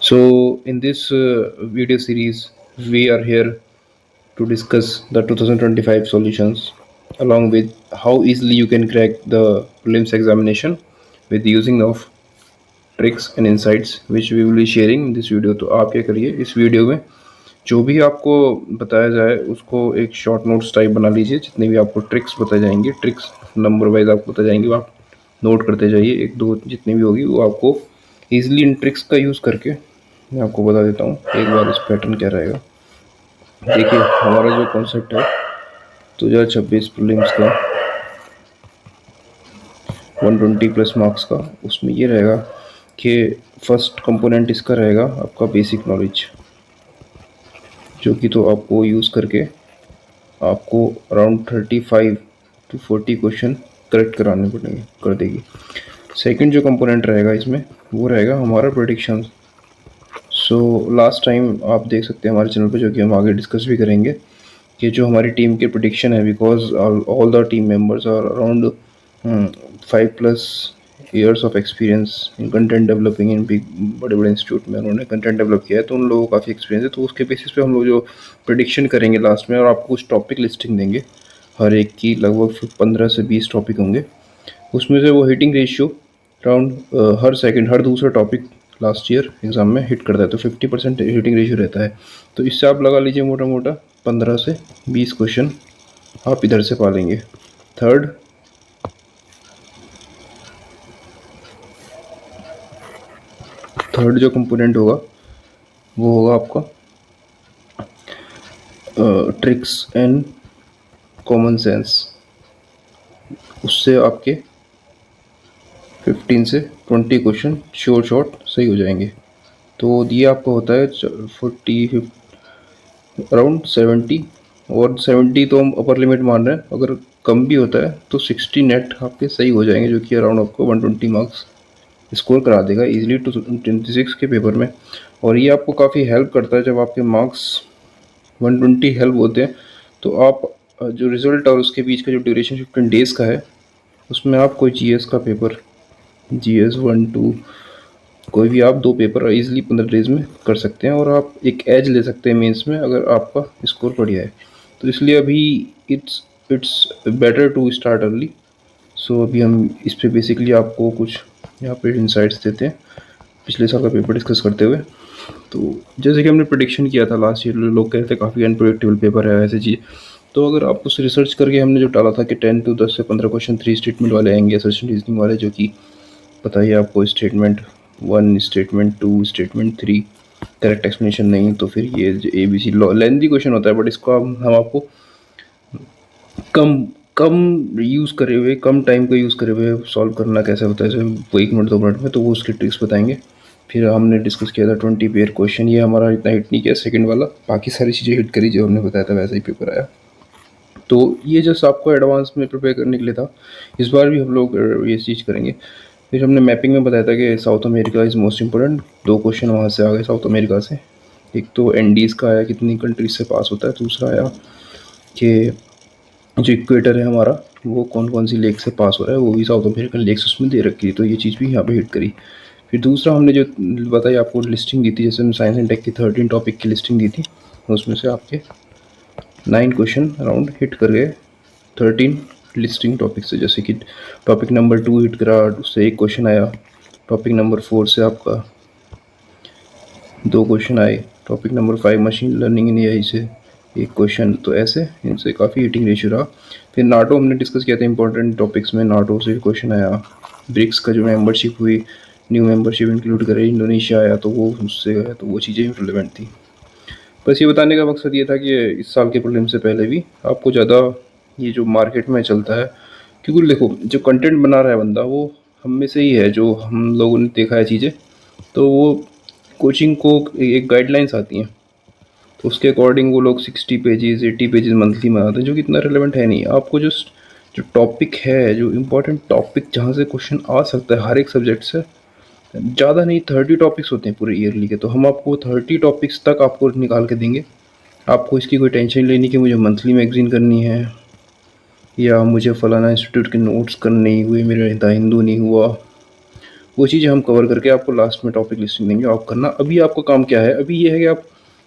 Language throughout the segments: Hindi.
So, in this video series, we are here to discuss the 2025 solutions along with how easily you can crack the prelims examination with using of tricks and insights which we will be sharing in this video. तो आप क्या करिए इस वीडियो में जो भी आपको बताया जाए उसको एक शॉर्ट नोट्स टाइप बना लीजिए। जितने भी आपको ट्रिक्स बताए जाएंगे, ट्रिक्स नंबर वाइज आपको बताए जाएंगे, वो आप नोट करते जाइए। एक दो जितनी भी होगी वो आपको ईजिली इन ट्रिक्स का यूज़ करके मैं आपको बता देता हूँ एक बार इस पैटर्न क्या रहेगा। देखिए हमारा जो कॉन्सेप्ट है 2026 प्रीलिम्स का 120 प्लस मार्क्स का, उसमें ये रहेगा कि फर्स्ट कंपोनेंट इसका रहेगा आपका बेसिक नॉलेज, जो कि तो आपको यूज़ करके आपको अराउंड 35 to 40 क्वेश्चन करेक्ट कराने पड़ेंगे, कर देगी। सेकंड जो कंपोनेंट रहेगा इसमें वो रहेगा हमारा प्रेडिक्शन। सो लास्ट टाइम आप देख सकते हैं हमारे चैनल पे, जो कि हम आगे डिस्कस भी करेंगे, कि जो हमारी टीम के प्रेडिक्शन है, because all the team members are around 5+ years of experience in content developing in big बड़े बड़े इंस्टीट्यूट में उन्होंने कंटेंट डेवलप किया है, तो उन लोगों को काफ़ी एक्सपीरियंस है। तो उसके बेसिस पे हम लोग जो प्रेडिक्शन करेंगे लास्ट में, और आपको कुछ टॉपिक लिस्टिंग देंगे, हर एक की लगभग 15 से 20 टॉपिक होंगे। उसमें से वो हिटिंग रेशियो अराउंड हर सेकंड, हर दूसरा टॉपिक लास्ट ईयर एग्ज़ाम में हिट करता है, तो 50% हिटिंग रेशियो रहता है। तो इससे आप लगा लीजिए मोटा मोटा 15 से 20 क्वेश्चन आप इधर से पालेंगे। थर्ड जो कंपोनेंट होगा वो होगा आपका ट्रिक्स एंड कॉमन सेंस। उससे आपके 15 से 20 क्वेश्चन शॉर्ट सही हो जाएंगे। तो ये आपका होता है 40 अराउंड 70, और 70 तो हम अपर लिमिट मान रहे हैं, अगर कम भी होता है तो 60 नेट आपके सही हो जाएंगे, जो कि अराउंड आपको 120 मार्क्स स्कोर करा देगा इजीली 226 के पेपर में। और ये आपको काफ़ी हेल्प करता है जब आपके मार्क्स 120 हेल्प होते हैं, तो आप जो रिज़ल्ट और उसके बीच का जो ड्यूरेशन 15 डेज़ का है, उसमें आप कोई जीएस का पेपर, जीएस 1-2 कोई भी आप 2 पेपर ईजिली 15 डेज़ में कर सकते हैं, और आप एक एज ले सकते हैं मेंस में अगर आपका स्कोर बढ़िया है। तो इसलिए अभी it's better to start early. So अभी हम इस पे बेसिकली आपको कुछ यहाँ पे इंसाइट्स देते हैं पिछले साल का पेपर डिस्कस करते हुए। तो जैसे कि हमने प्रेडिक्शन किया था लास्ट ईयर, लोग कहते थे काफ़ी अनप्रेडिक्टेबल पेपर है ऐसी चीज़। तो अगर आप उस रिसर्च करके हमने जो डाला था कि 10 से 15 क्वेश्चन 3 स्टेटमेंट वाले आएंगे, असर्शन रीजनिंग वाले, जो कि पता ही आपको statement 1, statement 2, statement 3 correct explanation नहीं, तो फिर ये ABC लेंथी क्वेश्चन होता है। बट इसको हम आपको कम कम यूज़ करे हुए, कम टाइम को यूज़ करे हुए सॉल्व करना कैसे होता है, जैसे 1 मिनट 2 मिनट में, तो वो उसके ट्रिक्स बताएंगे। फिर हमने डिस्कस किया था 20 पेयर क्वेश्चन, ये हमारा इतना हिट नहीं किया सेकंड वाला, बाकी सारी चीज़ें हिट करी जो हमने बताया था, वैसा ही पेपर आया। तो ये जस्ट आपको एडवांस में प्रिपेयर करने के लिए था। इस बार भी हम लोग ये चीज़ करेंगे। फिर हमने मैपिंग में बताया था कि south America is most important. 2 question वहाँ से आ गए साउथ अमेरिका से। एक तो एंडीज़ का आया, कितनी कंट्रीज से पास होता है। दूसरा आया कि जो इक्वेटर है हमारा, वो कौन कौन सी लेक से पास हो रहा है, वो भी साउथ अमेरिकन लेक्स उसमें दे रखी है, तो ये चीज़ भी यहाँ पे हिट करी। फिर दूसरा हमने जो बताई आपको लिस्टिंग दी थी, जैसे हम साइंस एंड टेक की 13 टॉपिक की लिस्टिंग दी थी, उसमें से आपके 9 क्वेश्चन अराउंड हिट कर गए 13 लिस्टिंग टॉपिक से। जैसे कि टॉपिक नंबर 2 हिट करा, उससे 1 क्वेश्चन आया। टॉपिक नंबर 4 से आपका 2 क्वेश्चन आए। टॉपिक नंबर 5 मशीन लर्निंग इन एआई से 1 क्वेश्चन। तो ऐसे इनसे काफ़ी हिटिंग रेशियो रहा। फिर नाटो हमने डिस्कस किया था इंपॉर्टेंट टॉपिक्स में, नाटो से क्वेश्चन आया। ब्रिक्स का जो मेंबरशिप हुई, न्यू मेंबरशिप इंक्लूड करे, इंडोनेशिया आया, तो वो उससे गया, तो वो चीज़ें रिलेवेंट थी। बस ये बताने का मकसद ये था कि इस साल के प्रीलिम से पहले भी आपको ज़्यादा ये जो मार्केट में चलता है, क्योंकि देखो जो कंटेंट बना रहा है बंदा, वो हम में से ही है, जो हम लोगों ने देखा है चीज़ें, तो वो कोचिंग को एक गाइडलाइंस आती हैं, तो उसके अकॉर्डिंग वो लोग 60 पेजेस 80 पेजेस मंथली बनाते हैं, जो कि इतना रिलेवेंट है नहीं। आपको जस्ट जो टॉपिक है, जो इम्पोर्टेंट टॉपिक जहाँ से क्वेश्चन आ सकता है हर एक सब्जेक्ट से, ज़्यादा नहीं 30 टॉपिक्स होते हैं पूरे ईयरली के, तो हम आपको 30 टॉपिक्स तक आपको निकाल के देंगे। आपको इसकी कोई टेंशन नहीं लेनी कि मुझे मंथली मैगजीन करनी है, या मुझे फलाना इंस्टीट्यूट के नोट्स करने ही हुए, मेरा द हिंदू नहीं हुआ, वो चीज़ें हम कवर करके आपको लास्ट में टॉपिक लिस्टिंग देंगे, आप करना। अभी आपका काम क्या है, अभी ये है कि आप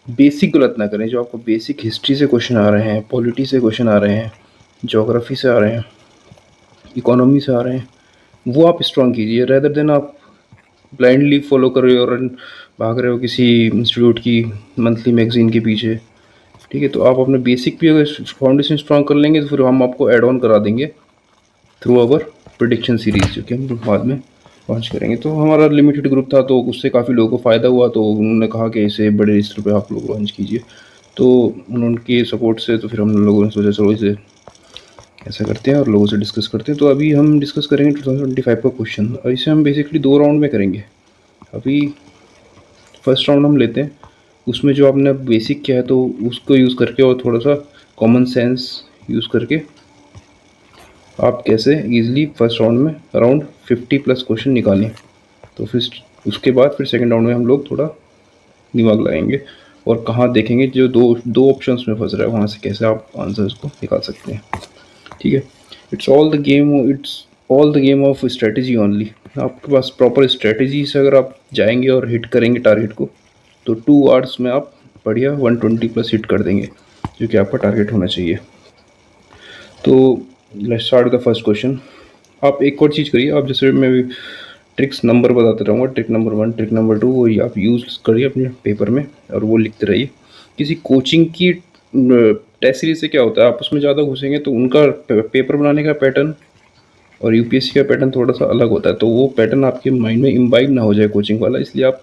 बेसिक गलत ना करें। जो आपको बेसिक हिस्ट्री से क्वेश्चन आ रहे हैं, पॉलिटी से क्वेश्चन आ रहे हैं, ज्योग्राफी से आ रहे हैं, इकोनॉमी से आ रहे हैं, वो आप स्ट्रॉन्ग कीजिए, रेदर देन आप ब्लाइंडली फॉलो कर रहे हो और भाग रहे हो किसी इंस्टीट्यूट की मंथली मैगजीन के पीछे। ठीक है, तो आप अपने बेसिक भी अगर फाउंडेशन स्ट्रॉन्ग कर लेंगे तो फिर हम आपको एड ऑन करा देंगे थ्रू आवर प्रिडिक्शन सीरीज, जो कि हम बाद में लॉन्च करेंगे। तो हमारा लिमिटेड ग्रुप था, तो उससे काफ़ी लोगों को फ़ायदा हुआ, तो उन्होंने कहा कि इसे बड़े स्तर पे आप लोग लॉन्च कीजिए। तो उनके सपोर्ट से तो फिर हम लोगों ने सोचा चलो इसे ऐसा करते हैं और लोगों से डिस्कस करते हैं। तो अभी हम डिस्कस करेंगे 2025 का क्वेश्चन, और इसे हम बेसिकली 2 राउंड में करेंगे। अभी फर्स्ट राउंड हम लेते हैं, उसमें जो आपने बेसिक किया है तो उसको यूज़ करके और थोड़ा सा कॉमन सेंस यूज़ करके आप कैसे इजीली फर्स्ट राउंड में अराउंड 50 प्लस क्वेश्चन निकालें। तो फिर उसके बाद फिर सेकंड राउंड में हम लोग थोड़ा दिमाग लगाएंगे और कहाँ देखेंगे जो दो दो ऑप्शंस में फंस रहा है, वहाँ से कैसे आप आंसर्स को निकाल सकते हैं। ठीक है, it's all the game of strategy only. आपके पास प्रॉपर स्ट्रेटजी से अगर आप जाएंगे और हिट करेंगे टारगेट को, तो 2 आवर्स में आप बढ़िया 120 प्लस हिट कर देंगे, जो कि आपका टारगेट होना चाहिए। तो let's start the first question. आप एक और चीज़ करिए, आप जैसे मैं ट्रिक्स नंबर बताते रहूँगा, ट्रिक नंबर 1, ट्रिक नंबर 2, वही आप यूज़ करिए अपने पेपर में और वो लिखते रहिए। किसी कोचिंग की टेस्ट सीरीज से क्या होता है, आप उसमें ज़्यादा घुसेंगे तो उनका पेपर बनाने का पैटर्न और यूपीएससी का पैटर्न थोड़ा सा अलग होता है, तो वो पैटर्न आपके माइंड में इम्बाइब ना हो जाए कोचिंग वाला, इसलिए आप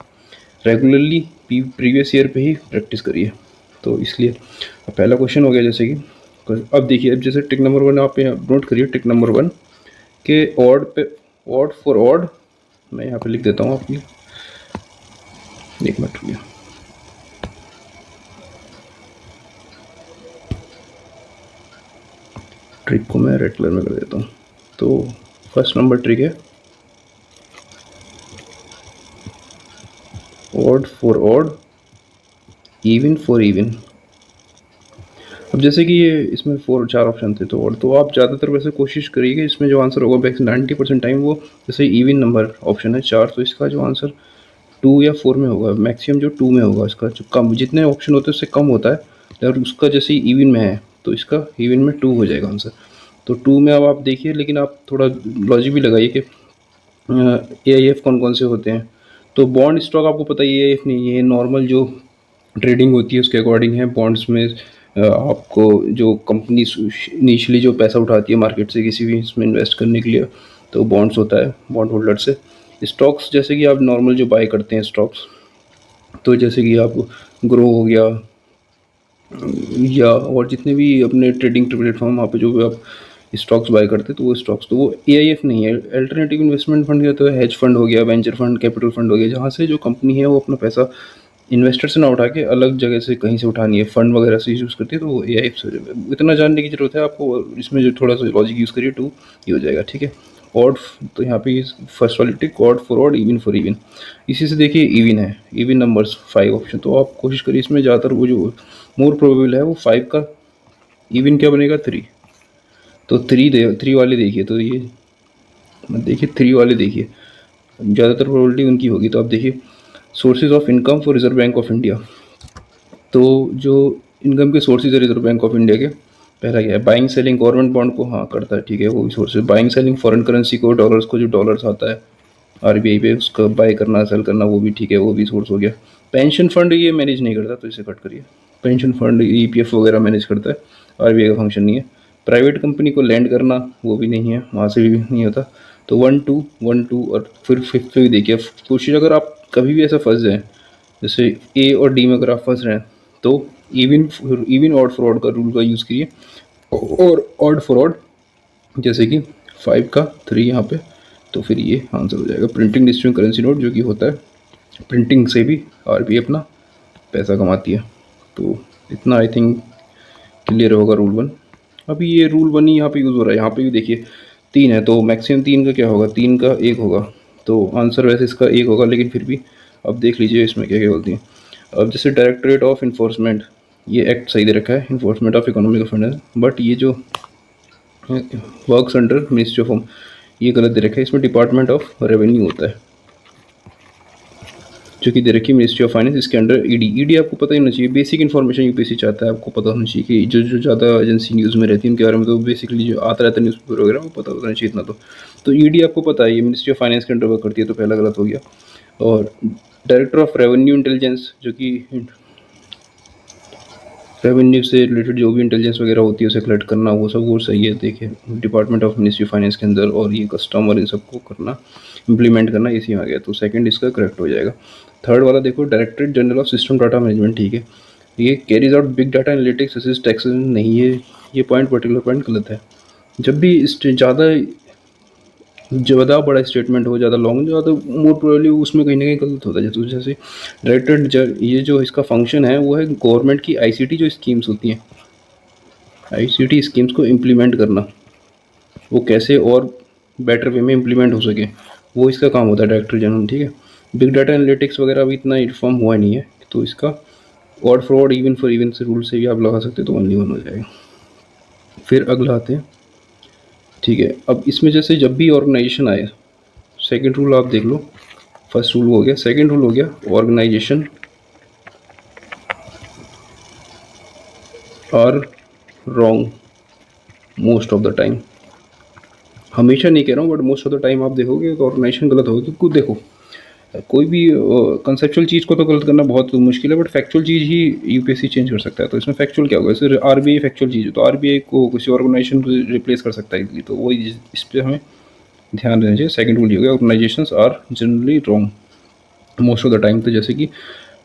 रेगुलरली प्रीवियस ईयर पे ही प्रैक्टिस करिए। तो इसलिए पहला क्वेश्चन हो गया जैसे कि, अब देखिए, अब जैसे ट्रिक नंबर 1 आप नोट करिए। ट्रिक नंबर 1 के ऑड पे, ऑड फॉर ऑड, मैं यहाँ पे लिख देता हूँ आपकी, एक मिनट रुकिए। ट्रिक को मैं रेड कलर में कर देता हूँ। तो फर्स्ट नंबर ट्रिक है odd for odd, even for even. अब जैसे कि ये इसमें 4 ऑप्शन थे, तो और तो आप ज़्यादातर वैसे कोशिश करिए कि इसमें जो आंसर होगा वैसे 90% टाइम वो, जैसे इवन नंबर ऑप्शन है 4, तो इसका जो आंसर 2 या 4 में होगा, मैक्सिमम जो 2 में होगा। इसका जो कम, जितने ऑप्शन होते हैं उससे कम होता है, और उसका जैसे इवन में है तो इसका इवन में 2 हो जाएगा आंसर। तो 2 में अब आप देखिए, लेकिन आप थोड़ा लॉजिक भी लगाइए कि AIF कौन कौन से होते हैं। तो बॉन्ड स्टॉक आपको पता ही है, AIF नहीं, ये नॉर्मल जो ट्रेडिंग होती है उसके अकॉर्डिंग है। बॉन्ड्स में आपको जो कंपनी इनिशियली जो पैसा उठाती है मार्केट से किसी भी इसमें इन्वेस्ट करने के लिए, तो बॉन्ड्स होता है बॉन्ड होल्डर से। स्टॉक्स जैसे कि आप नॉर्मल जो बाय करते हैं स्टॉक्स, तो जैसे कि आप ग्रो हो गया या और जितने भी अपने ट्रेडिंग प्लेटफॉर्म वहाँ पे जो भी आप स्टॉक्स बाय करते हैं, तो वो स्टॉक्स, तो वो AIF नहीं है। अल्टरनेटिव इन्वेस्टमेंट फंड क्या होता है, हेज फंड हो गया, वेंचर फंड, कैपिटल फंड हो गया, जहाँ से जो कंपनी है वो अपना पैसा इन्वेस्टर से ना उठा के अलग जगह से कहीं से उठानी है, फंड वगैरह से यूज़ करती है, तो वो AIF से। इतना जानने की ज़रूरत है आपको, इसमें जो थोड़ा सा लॉजिक यूज़ करिए 2 ये हो जाएगा। ठीक है, ऑड, तो यहाँ पे फर्स्ट वाली tick odd for odd, even for even. इसी से देखिए इवन है, इवन नंबर्स 5 ऑप्शन, तो आप कोशिश करिए इसमें ज़्यादातर वो जो मोर प्रोबेबल है वो 5 का इवन क्या बनेगा 3। तो 3 वाले देखिए, तो ये देखिए 3 वाले देखिए, ज़्यादातर प्रोबेबिलिटी उनकी होगी। तो आप देखिए sources of income for reserve bank of India, तो जो इनकम के सोर्सेज है रिजर्व बैंक ऑफ इंडिया के, पहला क्या है, बाइंग सेलिंग गवर्नमेंट बॉन्ड को, हाँ करता है, ठीक है, वो भी सोर्स है। बाइंग सेलिंग फॉरेन करेंसी को, डॉलर्स को, जो डॉलर्स आता है RBI पे उसका बाय करना सेल करना, वो भी ठीक है, वो भी सोर्स हो गया। पेंशन फंड ये मैनेज नहीं करता, तो इसे कट करिए। पेंशन फंड EPF वगैरह मैनेज करता है, RBI का फंक्शन नहीं है। प्राइवेट कंपनी को लैंड करना, वो भी नहीं है, वहाँ से भी नहीं होता। तो 1 2 और फिर फिफ्थ भी देखिए। कोशिश अगर आप कभी भी ऐसा फंस जाए, जैसे A और D में अगर आप फंस रहे हैं, तो इवन ऑड फॉर ऑड का रूल का यूज़ कीजिए, और ऑड फॉर ऑड जैसे कि 5 का 3 यहाँ पे, तो फिर ये आंसर हो जाएगा। प्रिंटिंग डिस्ट्रीब्यूशन करेंसी नोट, जो कि होता है प्रिंटिंग से भी RBI अपना पैसा कमाती है। तो इतना आई थिंक क्लियर होगा रूल 1। अभी ये रूल 1 ही यहाँ पे यूज़ हो रहा है। यहाँ पे भी देखिए 3 है, तो मैक्सिमम 3 का क्या होगा, 3 का 1 होगा, तो आंसर वैसे इसका 1 होगा, लेकिन फिर भी अब देख लीजिए इसमें क्या क्या बोलती हैं। अब जैसे डायरेक्टरेट ऑफ इन्फोर्समेंट, ये एक्ट सही दे रखा है, enforcement of economic offence, but ये जो works under ministry of home, ये गलत दे रखा है, इसमें डिपार्टमेंट ऑफ रेवेन्यू होता है। जो कि दे रखी है मिनिस्ट्री ऑफ फाइनेंस। इसके अंडर ईडी आपको पता ही होना चाहिए, बेसिक इन्फॉर्मेशन यूपीएससी चाहता है आपको पता होना चाहिए कि जो ज़्यादा एजेंसी न्यूज़ में रहती है उनके बारे में तो बेसिकली जो आता रहता है न्यूज़पेपर वगैरह वो पता होना चाहिए इतना तो ईडी आपको पता है ये मिनिस्ट्री ऑफ फाइनेंस के अंडर वर्क करती है, तो पहला गलत हो गया। और डायरेक्टर ऑफ रेवेन्यू इंटेलिजेंस, जो कि रेवेन्यू से रिलेटेड जो भी इंटेलिजेंस वगैरह होती है उसे कलेक्ट करना, वो सब वो सही है। देखिए डिपार्टमेंट ऑफ मिनिस्ट्री फाइनेंस के अंदर, और ये कस्टम और इन सबको करना, इम्प्लीमेंट करना इसी में आ गया, तो सेकंड इसका करेक्ट हो जाएगा। थर्ड वाला देखो, directorate general of system data management, ठीक है, ये carries out big data analytics assist taxes, नहीं है, ये पॉइंट पर्टिकुलर पॉइंट गलत है। जब भी ज़्यादा बड़ा स्टेटमेंट हो, ज़्यादा लॉन्ग, ज़्यादा मोर प्रोबेबली उसमें कहीं ना कहीं गलत होता है। जैसे डायरेक्टर, ये जो इसका फंक्शन है वो है गवर्नमेंट की आईसीटी जो स्कीम्स होती हैं, आईसीटी स्कीम्स को इम्प्लीमेंट करना, वो कैसे और बेटर वे में इम्प्लीमेंट हो सके, वो इसका काम होता है डायरेक्टर जनरल, ठीक है। बिग डाटा एनालिटिक्स वगैरह अभी इतना रिफॉर्म हुआ नहीं है, तो इसका odd fraud even for even से रूल से भी आप लगा सकते हो, तो ओनली वन हो जाएगा। फिर अगला आते हैं, ठीक है। अब इसमें जैसे जब भी ऑर्गेनाइजेशन आए, सेकंड रूल आप देख लो, फर्स्ट रूल हो गया, सेकंड रूल हो गया, organisation are wrong most of the time. हमेशा नहीं कह रहा हूँ but most of the time आप देखोगे तो ऑर्गेनाइजेशन गलत होगा, क्योंकि देखो कोई भी कंसेप्चुअल चीज़ को तो गलत करना बहुत मुश्किल है, but factual cheese he UPSC change कर सकता है। तो इसमें फैक्चुअल क्या होगा, जैसे आरबीआई फैक्चुअल चीज़ है, तो आरबीआई को किसी ऑर्गेनाइजेशन को रिप्लेस कर सकता है इजली, तो वही इस पर हमें ध्यान देना चाहिए। सेकंड रूल ये हो गया, organisations are generally wrong most of the time. तो जैसे कि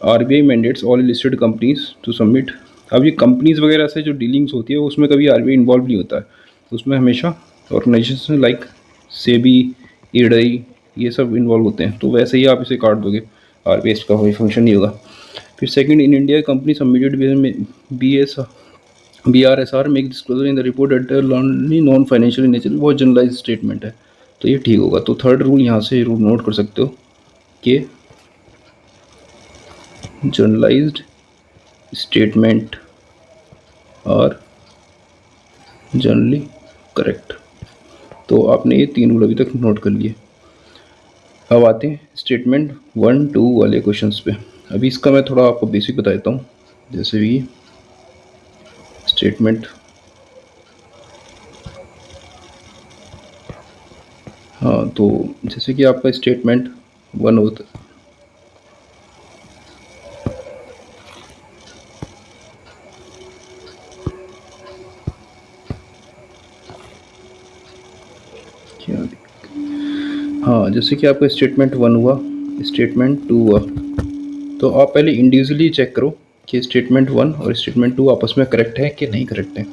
RBI mandates all listed companies to submit, अब ये कंपनीज वगैरह से जो डीलिंग्स होती है उसमें कभी आरबीआई इन्वॉल्व नहीं होता है, तो उसमें हमेशा ऑर्गेनाइजेशन लाइक सेबी, ईडई, ये सब इन्वॉल्व होते हैं, तो वैसे ही आप इसे काट दोगे, आरबीआई का कोई फंक्शन नहीं होगा। फिर second, in India company submitted BRSR make disclosure in the report eight non financial nature, बहुत जनरलाइज स्टेटमेंट है, तो ये ठीक होगा। तो थर्ड रूल यहाँ से रूल नोट कर सकते हो कि जनरलाइज्ड स्टेटमेंट और जनरली करेक्ट, तो आपने ये तीन रूल अभी तक नोट कर लिए। अब आते हैं स्टेटमेंट 1-2 वाले क्वेश्चंस पे। अभी इसका मैं थोड़ा आपको बेसिक बता देता हूँ। जैसे भी स्टेटमेंट, हाँ, तो जैसे कि आपका स्टेटमेंट 1 होता है, क्या, हाँ, जैसे कि आपका स्टेटमेंट 1 हुआ, स्टेटमेंट 2 हुआ, तो आप पहले इंडिविजुअली चेक करो कि स्टेटमेंट 1 और स्टेटमेंट 2 आपस में करेक्ट है कि नहीं करेक्ट है।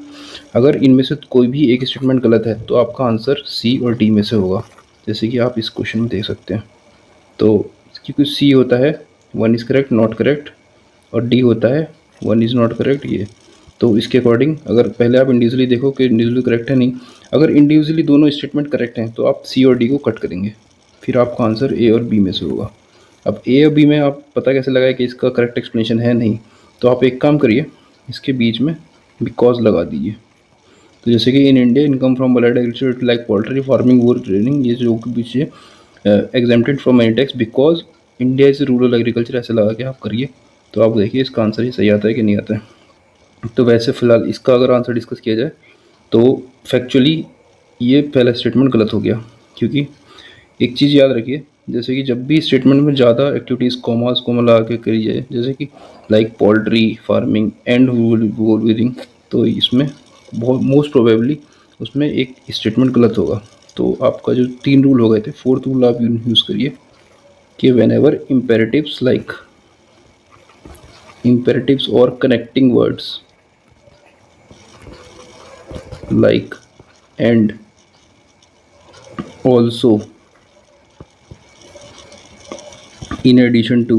अगर इनमें से कोई भी एक स्टेटमेंट गलत है तो आपका आंसर सी और डी में से होगा, जैसे कि आप इस क्वेश्चन में देख सकते हैं। तो क्योंकि सी होता है 1 इज़ करेक्ट नॉट करेक्ट, और डी होता है 1 इज़ नॉट करेक्ट, ये। तो इसके अकॉर्डिंग अगर पहले आप इंडिविजुअली देखो कि इंडिविजुअली करेक्ट है नहीं, अगर इंडिविजुअली दोनों स्टेटमेंट करेक्ट हैं तो आप सी और डी को कट करेंगे, फिर आपका आंसर ए और बी में से होगा। अब ए और बी में आप पता कैसे लगाए कि इसका करेक्ट एक्सप्लेनेशन है नहीं, तो आप एक काम करिए, इसके बीच में बिकॉज लगा दीजिए। तो जैसे कि in India income from allied agriculture like poultry farming would trading, ये जो पीछे exempted from any tax because India is rural agriculture, ऐसे लगा के आप करिए, तो आप देखिए इसका आंसर ही सही आता है कि नहीं आता है। तो वैसे फ़िलहाल इसका अगर आंसर डिस्कस किया जाए तो फैक्चुअली ये पहला स्टेटमेंट गलत हो गया, क्योंकि एक चीज़ याद रखिए, जैसे कि जब भी स्टेटमेंट में ज़्यादा एक्टिविटीज़ कॉमास को मिला के करी जाए, जैसे कि like poultry farming and wool weaving, तो इसमें बहुत मोस्ट प्रोबेबली उसमें एक स्टेटमेंट गलत होगा। तो आपका जो 3 रूल हो गए थे, फोर्थ रूल आप यूज़ करिए कि when ever imperatives like imperatives or connecting words like and also in addition to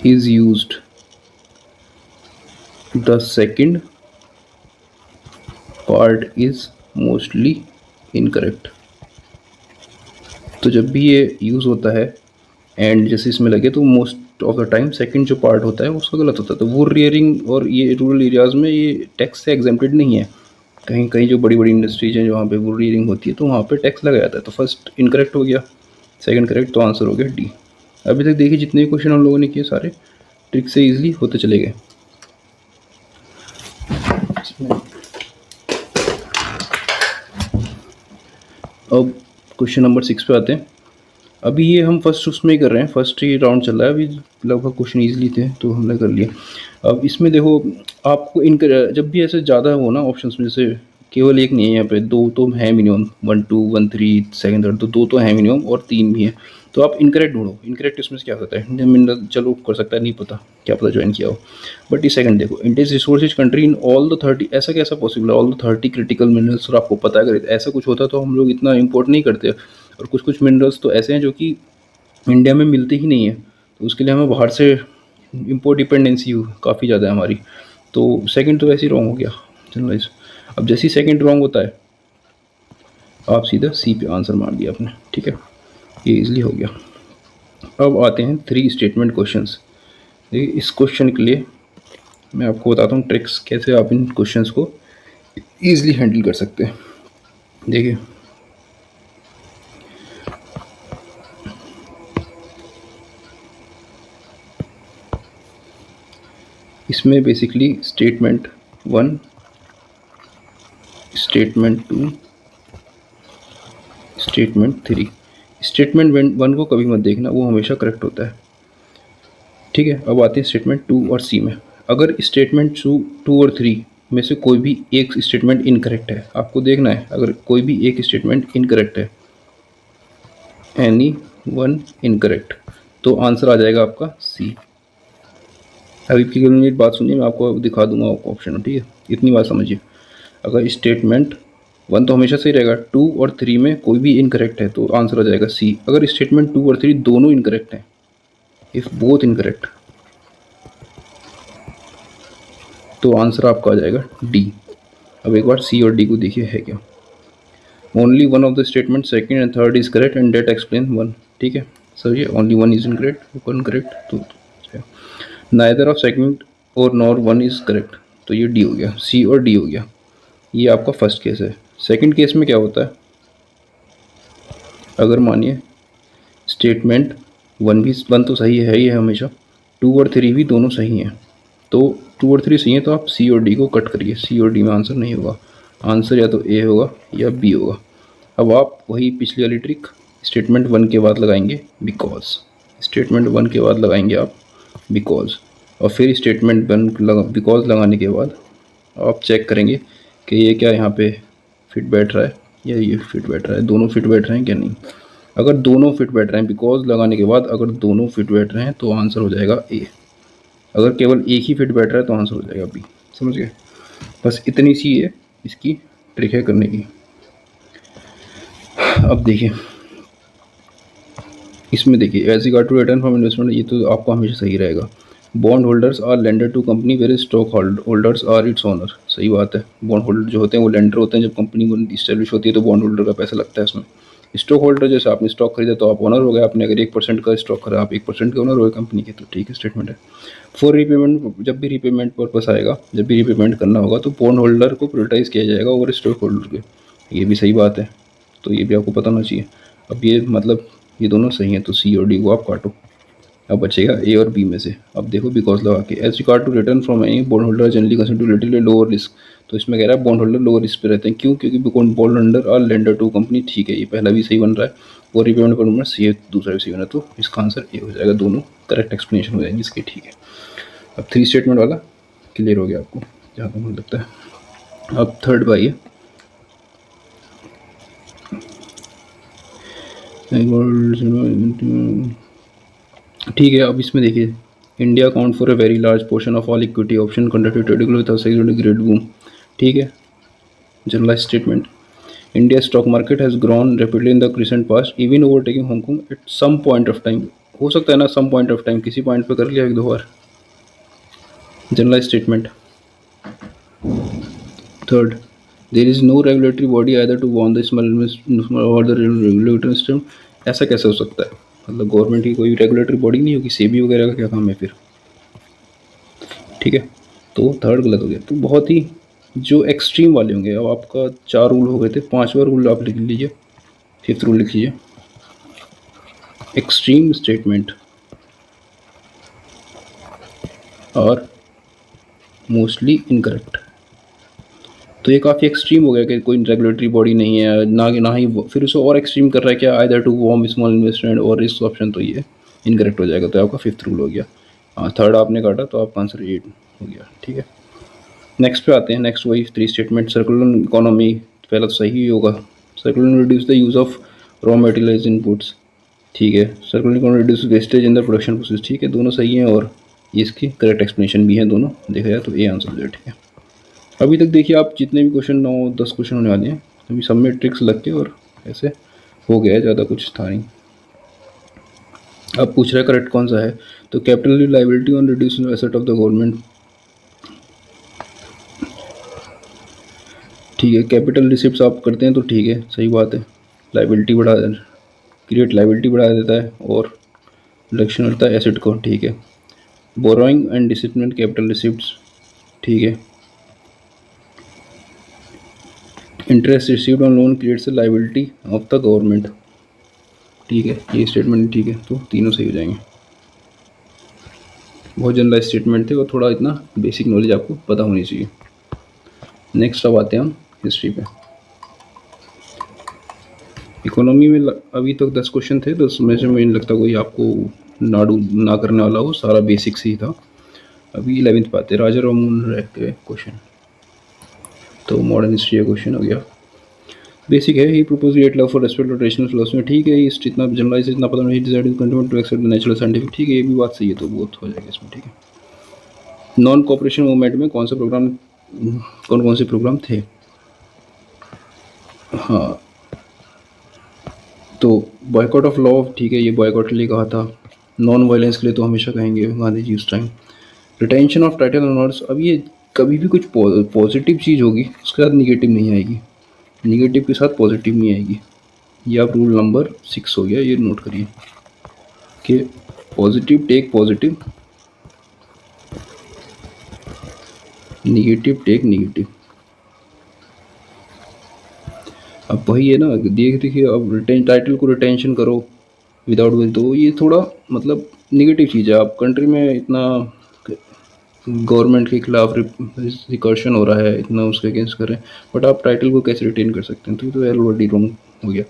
is used, the second part is mostly incorrect। तो जब भी ये यूज़ होता है एंड जैसे इसमें लगे तो most of the time second जो पार्ट होता है उसका गलत होता है। तो वुड रियरिंग और ये रूरल एरियाज़ में ये टैक्स से एग्जेम्प्टेड नहीं है, कहीं कहीं जो बड़ी बड़ी इंडस्ट्रीज हैं जहाँ पे वुड रियरिंग होती है तो वहाँ पे टैक्स लगाया जाता है, तो फर्स्ट इनकरेक्ट हो गया। सेकंड करेक्ट, तो आंसर हो गया डी। अभी तक देखिए जितने भी क्वेश्चन हम लोगों ने किए सारे ट्रिक से इजीली होते चले गए। अब क्वेश्चन नंबर 6 पे आते हैं। अभी ये हम फर्स्ट उसमें ही कर रहे हैं, फर्स्ट ही राउंड चल रहा है अभी, लगभग क्वेश्चन ईजिली थे तो हमने कर लिया। अब इसमें देखो आपको इन जब भी ऐसे ज़्यादा हो ना ऑप्शंस में, जैसे केवल एक नहीं है यहाँ पे, दो तो है मिनिमम, 1 2 1 3 सेकंड थर्ड, तो दो तो है मिनिमम और 3 भी है। तो आप इनकरेक्ट ढूंढो, इनकरेक्ट इसमें से क्या होता है, मिनरल चलो कर सकता है, नहीं पता क्या पता ज्वाइन किया हो। बट इस सेकंड देखो, India's resources country in all the 30, ऐसा कैसा पॉसिबल है ऑल द 30 क्रिटिकल मिनरल्स, और आपको पता है अगर ऐसा कुछ होता तो हम लोग इतना इंपोर्ट नहीं करते। और कुछ कुछ मिनरल्स तो ऐसे हैं जो कि इंडिया में मिलते ही नहीं है, तो उसके लिए हमें बाहर से इम्पोर्ट डिपेंडेंसी काफ़ी ज़्यादा है हमारी। तो सेकंड तो वैसे ही रॉन्ग हो गया जनरलाइज। अब जैसे ही सेकंड रॉन्ग होता है आप सीधा सी पे आंसर मार दिया आपने, ठीक है, ये इजीली हो गया। अब आते हैं 3 स्टेटमेंट क्वेश्चंस। देखिए इस क्वेश्चन के लिए मैं आपको बताता हूँ ट्रिक्स, कैसे आप इन क्वेश्चंस को ईजिली हैंडल कर सकते हैं। देखिए इसमें basically statement 1, statement 2, statement 3, statement 1 को कभी मत देखना, वो हमेशा करेक्ट होता है, ठीक है। अब आते हैं स्टेटमेंट 2 और सी में। अगर स्टेटमेंट 2 और 3 में से कोई भी एक स्टेटमेंट इनकरेक्ट है, आपको देखना है अगर कोई भी एक स्टेटमेंट इनकरेक्ट है, एनी वन इनकरेक्ट, तो आंसर आ जाएगा आपका सी। अभी की मेरी बात सुनिए, मैं आपको दिखा दूंगा ऑप्शन, ठीक है, इतनी बात समझिए। अगर स्टेटमेंट 1 तो हमेशा सही रहेगा, 2 और 3 में कोई भी इनकरेक्ट है तो आंसर आ जाएगा सी। अगर स्टेटमेंट 2 और 3 दोनों इनकरेक्ट हैं, इफ बोथ इनकरेक्ट, तो आंसर आपका आ जाएगा डी। अब एक बार सी और डी को देखिए है क्या। Only one of the statement second and third is correct and that explain one, ठीक है सर, ये only one is incorrect, one correct, तो नाइदर ऑफ सेकंड और नॉर वन इज करेक्ट, तो ये डी हो गया, सी और डी हो गया। ये आपका फर्स्ट केस है। सेकंड केस में क्या होता है, अगर मानिए स्टेटमेंट 1 तो सही है ही है हमेशा, 2 और 3 भी दोनों सही हैं, तो 2 और 3 सही है, तो आप सी और डी को कट करिए, सी और डी में आंसर नहीं होगा, आंसर या तो ए होगा या बी होगा। अब आप वही पिछली वाली ट्रिक स्टेटमेंट 1 के बाद लगाएंगे बिकॉज, स्टेटमेंट 1 के बाद लगाएंगे आप बिकॉज, और फिर स्टेटमेंट 1 बिकॉज लगाने के बाद आप चेक करेंगे कि ये क्या यहाँ पे फिट बैठ रहा है या ये फिट बैठ रहा है, दोनों फिट बैठ रहे हैं क्या नहीं। अगर दोनों फिट बैठ रहे हैं बिकॉज लगाने के बाद, अगर दोनों फिट बैठ रहे हैं तो आंसर हो जाएगा ए। अगर केवल एक ही फिट बैठ रहा है तो आंसर हो जाएगा बी। समझ गए, बस इतनी सी है इसकी ट्रिक है करने की। अब देखिए इसमें देखिए as regard to return from investment, ये तो आपको हमेशा सही रहेगा। Bond holders are lender to company where stock holders are its owner, सही बात है। बॉन्ड होल्डर जो होते हैं वो लेंडर होते हैं, जब कंपनी इस्टेब्लिश होती है तो बॉन्ड होल्डर का पैसा लगता है उसमें। स्टॉक होल्डर जैसे आपने स्टॉक खरीदा तो आप ओनर हो गए, आपने अगर 1% का स्टॉक खरीदा आप 1% के ओनर हो गए कंपनी के, तो ठीक है स्टेटमेंट है। फॉर रीपेमेंट, जब भी रीपेमेंट पर्पस आएगा, जब भी रीपेमेंट करना होगा तो बॉन्ड होल्डर को प्रायोरिटाइज किया जाएगा ओवर स्टॉक होल्डर के, ये भी सही बात है, तो ये भी आपको पता होना चाहिए। अब ये मतलब ये दोनों सही हैं, तो सी और डी को आप काटो, अब बचेगा ए और बी में से। अब देखो बिकॉज लगा के, as regard to return from any bond holder generally consider to relatively lower risk, तो इसमें कह रहा है बॉन्ड होल्डर लोअर रिस्क पे रहते हैं, क्यों, क्योंकि bond holder are lender to company, ठीक है ये पहला भी सही बन रहा है, और रिपेमेंट पर सी दूसरा भी सही बना, तो इसका आंसर ए हो जाएगा, दोनों करेक्ट एक्सप्लेनेशन हो जाएंगे इसके, ठीक है। अब 3 स्टेटमेंट वाला क्लियर हो गया आपको जहाँ तक मुझे लगता है। अब थर्ड बाई है, ठीक है। अब इसमें देखिए India account for a very large portion of all equity option conducted trading with great boom, ठीक है। Generalize statement, India stock market has grown rapidly in the recent past even overtaking Hong Kong at some point of time, हो सकता है ना सम पॉइंट ऑफ टाइम, किसी पॉइंट पे कर लिया एक दो बार। Generalize statement third, there is no regulatory body either to warn the small और द रेगुलेटरी सिस्टम, ऐसा कैसे हो सकता है, मतलब गवर्नमेंट की कोई रेगुलेटरी बॉडी नहीं होगी, सेबी वगैरह का क्या काम है फिर, ठीक है। तो थर्ड गलत हो गया। तो बहुत ही जो एक्सट्रीम वाले होंगे, अब आपका 4 रूल हो गए थे, 5वां रूल आप लिख लीजिए, 5th रूल लिख लीजिए। एक्सट्रीम स्टेटमेंट और मोस्टली इनकरेक्ट। तो ये काफ़ी एक्सट्रीम हो गया कि कोई रेगुलेटरी बॉडी नहीं है, ना ही फिर उसे और एक्सट्रीम कर रहा है क्या, either to warm small investment और रिस्क ऑप्शन, तो ये इनकरेक्ट हो जाएगा। तो आपका फिफ्थ रूल हो गया। हाँ, थर्ड आपने काटा तो आपका आंसर 8 हो गया। ठीक है, नेक्स्ट पे आते हैं। नेक्स्ट वही 3 स्टेटमेंट। सर्कुलर इकोनॉमी पहला तो सही ही होगा। Circular reduce the use of raw materials inputs. ठीक है, circular economy reduce wastage in the production process. ठीक है, दोनों सही हैं और इसकी करेक्ट एक्सप्लेनेशन भी है दोनों, देखा जाए तो ए आंसर हो जाए। ठीक है, अभी तक देखिए आप जितने भी क्वेश्चन 9-10 क्वेश्चन होने वाले हैं, अभी सब में ट्रिक्स लग के और ऐसे हो गया है, ज़्यादा कुछ था नहीं। अब पूछ रहा है करेक्ट कौन सा है, तो capital liability on reducing asset of the government. ठीक है, कैपिटल रिसिप्ट्स आप करते हैं तो ठीक है, सही बात है। लाइबिलिटी बढ़ा क्रिएट लाइबिलिटी बढ़ा देता है और रिडक्शन होता है एसेट को। ठीक है, borrowing and discipline capital receipts. ठीक है, interest received on loan creates liability of the government. ठीक है, ये स्टेटमेंट ठीक है, तो तीनों सही हो जाएंगे। बहुत जनरल स्टेटमेंट थे और थोड़ा इतना बेसिक नॉलेज आपको पता होनी चाहिए। नेक्स्ट अब आते हैं हम हिस्ट्री पे। इकोनॉमी में अभी तक 10 क्वेश्चन थे, 10 में से मुझे नहीं लगता कोई आपको नाडू ना करने वाला हो, सारा बेसिक्स ही था। अभी 11th पे आते हैं। राजा राममोहन राय के क्वेश्चन, तो मॉडर्न हिस्ट्री का क्वेश्चन हो गया। बेसिक है, he propose great love for respect और ट्रेडिशनल फिलोसफी। ठीक है, इस इतना जनरलाइज इतना पता नहीं, decided continue to accept the natural scientific. ठीक है, ये भी बात सही है, तो बहुत हो जाएगा इसमें। ठीक है, नॉन कॉपरेशन मूवमेंट में कौन कौन से प्रोग्राम थे। हाँ, तो बॉयकॉट ऑफ लॉ, ठीक है, ये बॉयकॉट के लिए कहा था। नॉन वायलेंस के लिए तो हमेशा कहेंगे गांधी जी उस time. Retention of title honours, अब ये कभी भी कुछ पॉजिटिव चीज़ होगी उसके साथ निगेटिव नहीं आएगी, निगेटिव के साथ पॉजिटिव नहीं आएगी। ये आप रूल नंबर 6 हो गया, ये नोट करिए कि positive take positive, negative take negative. अब वही है ना, देखिए अब टाइटल को रिटेंशन करो विदाउट विल, तो ये थोड़ा मतलब निगेटिव चीज़ है। आप कंट्री में इतना गवर्नमेंट के खिलाफ रिकर्शन हो रहा है, इतना उसके अगेंस्ट कर रहे हैं, बट आप टाइटल को कैसे रिटेन कर सकते हैं, तो ऑलरेडी रॉन्ग हो गया।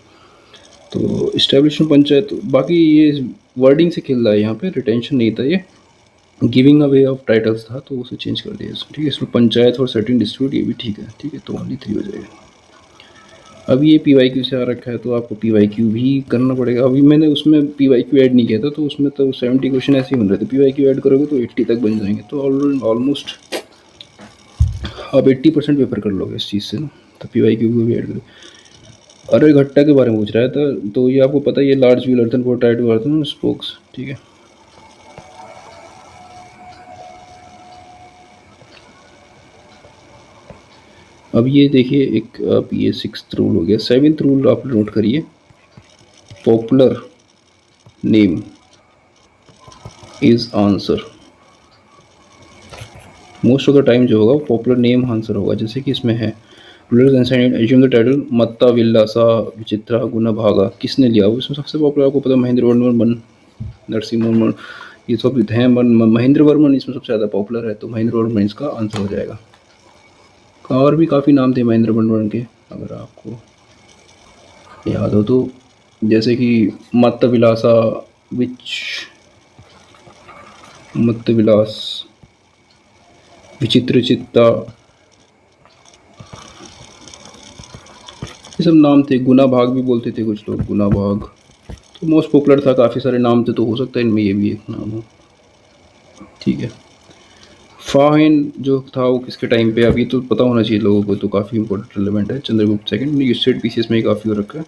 तो इस्टेब्लिशमेंट पंचायत, बाकी ये वर्डिंग से खेल रहा है, यहाँ पे रिटेंशन नहीं था, ये गिविंग अवे ऑफ टाइटल्स था, तो उसे चेंज कर दिया इसमें। ठीक है, इसमें पंचायत और सेटिंग डिस्प्यूट ये भी ठीक है। ठीक है, तो ओनली 3 हो जाएगा। अब ये PYQ से आ रखा है, तो आपको PYQ भी करना पड़ेगा। अभी मैंने उसमें PYQ ऐड नहीं किया था, तो उसमें तो 70 क्वेश्चन ऐसे ही बन रहे थे। PYQ ऐड करोगे तो 80 तक बन जाएंगे, तो ऑलमोस्ट आप 80% पेपर कर लोगे इस चीज़ से ना। तो PYQ को भी ऐड करो। अरे घट्टा के बारे में पूछ रहा था, तो ये आपको पता है, ये लार्ज व्हील अर्थन को टाइट अर्थन स्पोक्स। ठीक है, अब ये देखिए एक आप ये 6th रूल हो गया। 7th रूल आप नोट करिए, popular name is answer. Most of the time जो होगा पॉपुलर नेम आंसर होगा, जैसे कि इसमें है एज्यूम द टाइटल मत्ता विल्लासा विचित्रा गुना भागा, किसने लिया? वो इसमें सबसे पॉपुलर आपको पता है महेंद्र वर्मन, नरसिंह वर्मन, ये सब हैं। महेंद्र वर्मन इसमें सबसे ज़्यादा पॉपुलर है, तो महेंद्र वर्मन इसका आंसर हो जाएगा। और भी काफ़ी नाम थे महेंद्र वर्मन के, अगर आपको याद हो तो, जैसे कि मत्त विलासा, मत्त विलास, विचित्र चित्ता, ये सब नाम थे। गुना भाग भी बोलते थे कुछ लोग, गुना भाग तो मोस्ट पॉपुलर था। काफ़ी सारे नाम थे, तो हो सकता है इनमें ये भी एक नाम हो। ठीक है, फाहिन जो था वो किसके टाइम पे, अभी तो पता होना चाहिए लोगों को, तो काफ़ी इंपॉर्टेंट रिलेवेंट है। चंद्रगुप्त सेकंड, ये स्टेट PCS में ही काफ़ी हो रखा है।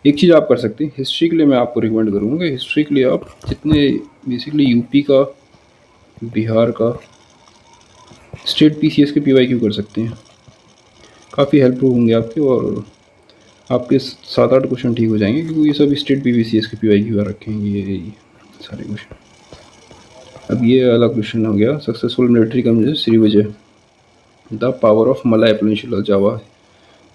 एक चीज़ आप कर सकते हैं, हिस्ट्री के लिए मैं आपको रिकमेंड करूँगा, हिस्ट्री के लिए आप जितने बेसिकली यूपी का, बिहार का स्टेट PCS के PYQ कर सकते हैं, काफ़ी हेल्पफुल होंगे आपके, और आपके 7-8 क्वेश्चन ठीक हो जाएंगे, क्योंकि ये सब स्टेट PCS के PYQ आ रखेंगे ये सारे क्वेश्चन। अब ये वाला क्वेश्चन हो गया, successful military commissioner Shri Vijay, the power of Malay peninsula Java.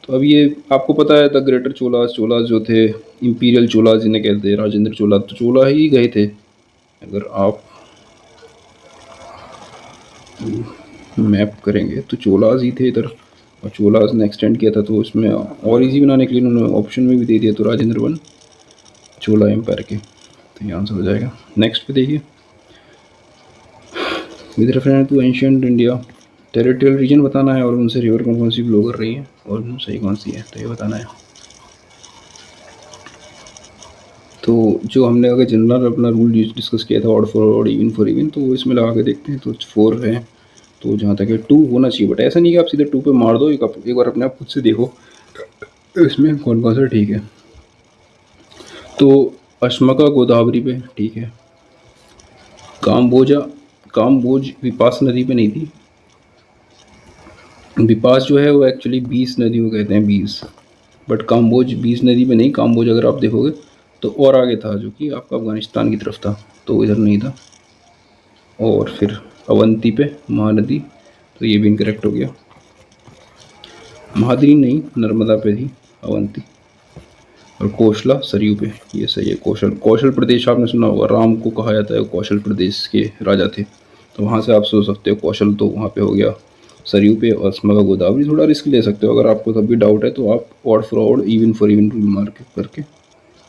तो अब ये आपको पता है द ग्रेटर चोलास, चोलास जो थे इंपीरियल चोलास जिन्हें कहते हैं, राजेंद्र चोला, तो चोला ही गए थे। अगर आप मैप करेंगे तो चोलास ही थे इधर, और चोलास ने एक्सटेंड किया था, तो इसमें और इजी बनाने के लिए उन्होंने ऑप्शन में भी दे दिया, तो राजेंद्र वन चोला एम्पायर के, तो ये आंसर हो जाएगा। नेक्स्ट पे देखिए, with reference to ancient India, territorial region बताना है और उनसे रिवर कौन कौन सी फ्लो कर रही है और सही कौन सी है, तो ये बताना है। तो जो हमने अगर जनरल अपना रूल डिस्कस किया था, odd for odd, even for even, तो वो इसमें लगा के देखते हैं, तो 4 है, तो जहाँ तक है 2 होना चाहिए, बट ऐसा नहीं कि आप सीधे 2 पे मार दो, एक बार अपने आप खुद से देखो तो इसमें कौन कौन सा ठीक है। तो अश्मका गोदावरी पे ठीक है, काम्बोज विपास नदी पे नहीं थी, विपास जो है वो एक्चुअली 20 नदी को कहते हैं, 20, बट काम्बोज 20 नदी पे नहीं, काम्बोज अगर आप देखोगे तो और आगे था, जो कि आपका अफगानिस्तान की तरफ था, तो इधर नहीं था। और फिर अवंती पे महानदी, तो ये भी इनकरेक्ट हो गया, महाद्री नहीं, नर्मदा पे थी अवंती, और कौशला सरयू पे, ये सही है। कौशल प्रदेश आपने सुना होगा, राम को कहा जाता है कौशल प्रदेश के राजा थे, तो वहाँ से आप सोच सकते हो कौशल तो वहाँ पे हो गया, सरयू पे, और अश्मका गोदावरी थोड़ा रिस्क ले सकते हो, अगर आपको तब भी डाउट है तो आप odd for odd, even for even rule mark करके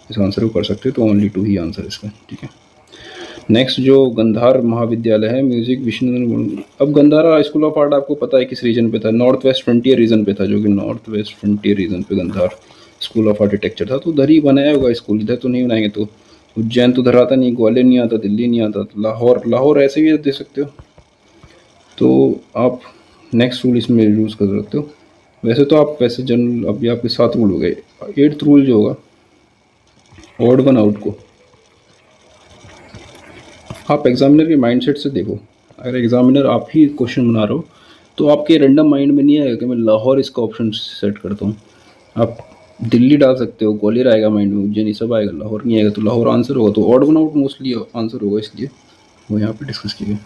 इस आंसर को कर सकते हो, तो ओनली 2 ही आंसर इसका, ठीक है। नेक्स्ट जो गंधार महाविद्यालय है, म्यूजिक विष्णु, अब गंधारा स्कूल ऑफ आर्ट आपको पता है किस रीजन पे था, नॉर्थ वेस्ट फ्रंटियर रीजन पे था, जो कि नॉर्थ वेस्ट फ्रंटियर रीजन पे गंधार स्कूल ऑफ आर्किटेक्चर था, तो उधर ही बनाया होगा स्कूल, इधर तो नहीं बनाएंगे, तो उज्जैन तो उधर आता नहीं, ग्वालियर नहीं आता, दिल्ली नहीं आता, तो लाहौर ऐसे भी दे सकते हो, तो आप नेक्स्ट रूल इसमें यूज़ कर सकते हो। वैसे तो आप वैसे जनरल, अभी आपके 7 रूल हो गए, 8th रूल जो होगा ऑड वन आउट को आप एग्जामिनर के माइंडसेट से देखो, अगर एग्जामिनर आप ही क्वेश्चन बना रहे हो तो आपके रैंडम माइंड में नहीं आएगा कि मैं लाहौर इसका ऑप्शन सेट करता हूँ, आप दिल्ली डाल सकते हो, ग्वालियर आएगा माइंड में, उज्जैन सब आएगा, लाहौर नहीं आएगा, तो लाहौर आंसर होगा, तो odd one out mostly answer होगा, इसलिए वो यहाँ पे डिस्कस किए गए।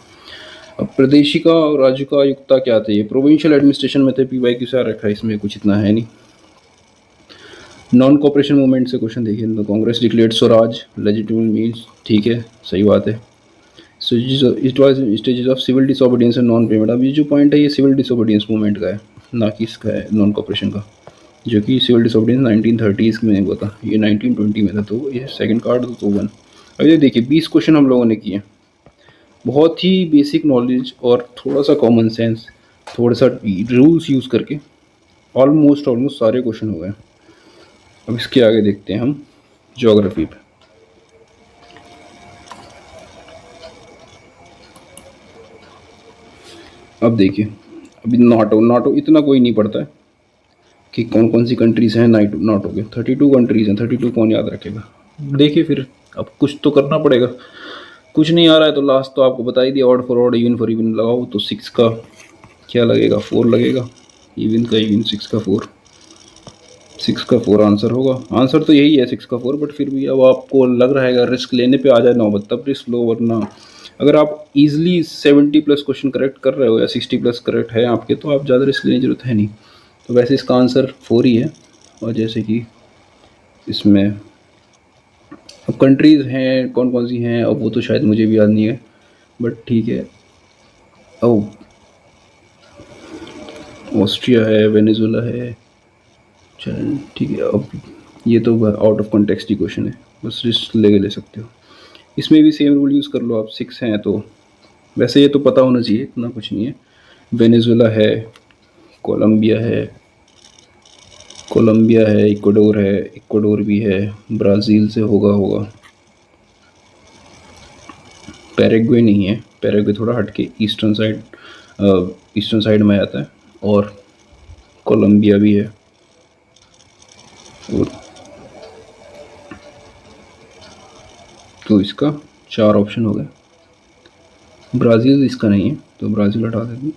अब प्रदेशिका और राज्य का युक्ता क्या थे, ये प्रोविंशियल एडमिनिस्ट्रेशन में थे, PY से आ रखा है, इसमें कुछ इतना है नहीं। नॉन कॉपरेशन मूवमेंट से क्वेश्चन देखिए, तो Congress declared swaraj legitimate means, ठीक है सही बात है। Stages of civil disobedience and non payment, अब ये जो पॉइंट है ये सिविल डिसोबीडियंस मूवमेंट का है, ना कि इसका है नॉन कॉपरेशन का, जो कि सिविल डिसोबीडियंस 1930 में हुआ था, ये 1920 में था, तो ये सेकंड कार्ड तो 1। अब ये देखिए 20 क्वेश्चन हम लोगों ने किए, बहुत ही बेसिक नॉलेज और थोड़ा सा कॉमन सेंस, थोड़ा सा रूल्स यूज़ करके ऑलमोस्ट सारे क्वेश्चन हो गए। अब इसके आगे देखते हैं हम ज्योग्राफी पे। अब देखिए, अभी नाटो इतना कोई नहीं पढ़ता है कि कौन कौन सी कंट्रीज़ हैं नाटो के, 32 कंट्रीज़ हैं, 32 कौन याद रखेगा। देखिए फिर अब कुछ तो करना पड़ेगा, कुछ नहीं आ रहा है तो लास्ट तो आपको बता ही दिया, odd for odd, even for even लगाओ, तो 6 का क्या लगेगा, 4 लगेगा, इवन का इवन, 6 का 4, 6 का 4 आंसर होगा। आंसर तो यही है 6 का 4, बट फिर भी अब आपको लग रहा है अगर रिस्क लेने पे आ जाए नौबत, तब रिस्क लो, वरना अगर आप इजीली 70+ क्वेश्चन करेक्ट कर रहे हो या 60+ करेक्ट है आपके, तो आप ज़्यादा रिस्क लेने की जरूरत है नहीं। तो वैसे इसका आंसर 4 ही है, और जैसे कि इसमें अब कंट्रीज़ हैं कौन कौन सी हैं, अब वो तो शायद मुझे भी याद नहीं है, बट ठीक है। ओ ऑस्ट्रिया है, वेनेजुएला है, चल ठीक है। अब ये तो out of context he question है, बस रिस्क ले सकते हो, इसमें भी सेम रूल यूज़ कर लो आप, 6 हैं तो वैसे ये तो पता होना चाहिए, इतना कुछ नहीं है। वेनेजुएला है, कोलंबिया है, इक्वाडोर भी है, ब्राज़ील से होगा, पैराग्वे नहीं है, पैराग्वे थोड़ा हट के ईस्टर्न साइड में आता है, और कोलंबिया भी है, और तो इसका 4 ऑप्शन हो गए। ब्राज़ील इसका नहीं है, तो ब्राज़ील हटा देते हैं,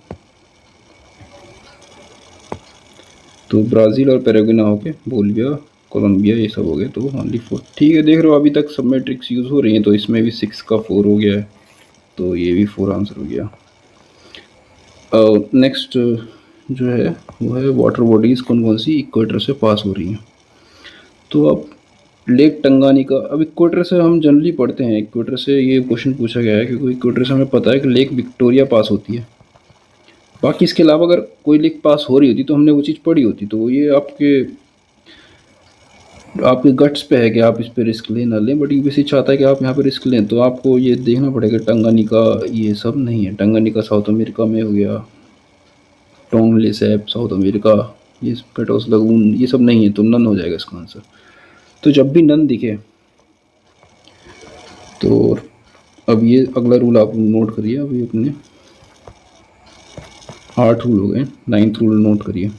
तो ब्राज़ील और पैराग्वे ना होके बोलिविया, कोलंबिया ये सब हो गए, तो ओनली 4, ठीक है। देख रहे हो अभी तक सब में ट्रिक्स यूज़ हो रही हैं, तो इसमें भी 6 का 4 हो गया है, तो ये भी 4 आंसर हो गया। नेक्स्ट जो है वो है वाटर बॉडीज़ कौन कौन सी इक्वेटर से पास हो रही हैं। तो अब लेक टंगानिका, अब इक्वेटर से हम जनरली पढ़ते हैं, इक्वेटर से ये क्वेश्चन पूछा गया है क्योंकि इक्वेटर से हमें पता है कि लेक विक्टोरिया पास होती है। बाकी इसके अलावा अगर कोई लेक पास हो रही होती तो हमने वो चीज़ पढ़ी होती। तो ये आपके गट्स पे है कि आप इस पे रिस्क लें ना लें, बट यूपीएससी चाहता है कि आप यहाँ पे रिस्क लें। तो आपको ये देखना पड़ेगा टंगानिका ये सब नहीं है। टंगानिका साउथ अमेरिका में हो गया, टोंगले सैप साउथ अमेरिका, ये पेटोस लगून ये सब नहीं है, तो नन हो जाएगा इसका आंसर। तो जब भी नन दिखे तो अब ये अगला रूल आप नोट करिए। अभी अपने 8 रूल हो गए, 9th रूल नोट करिए।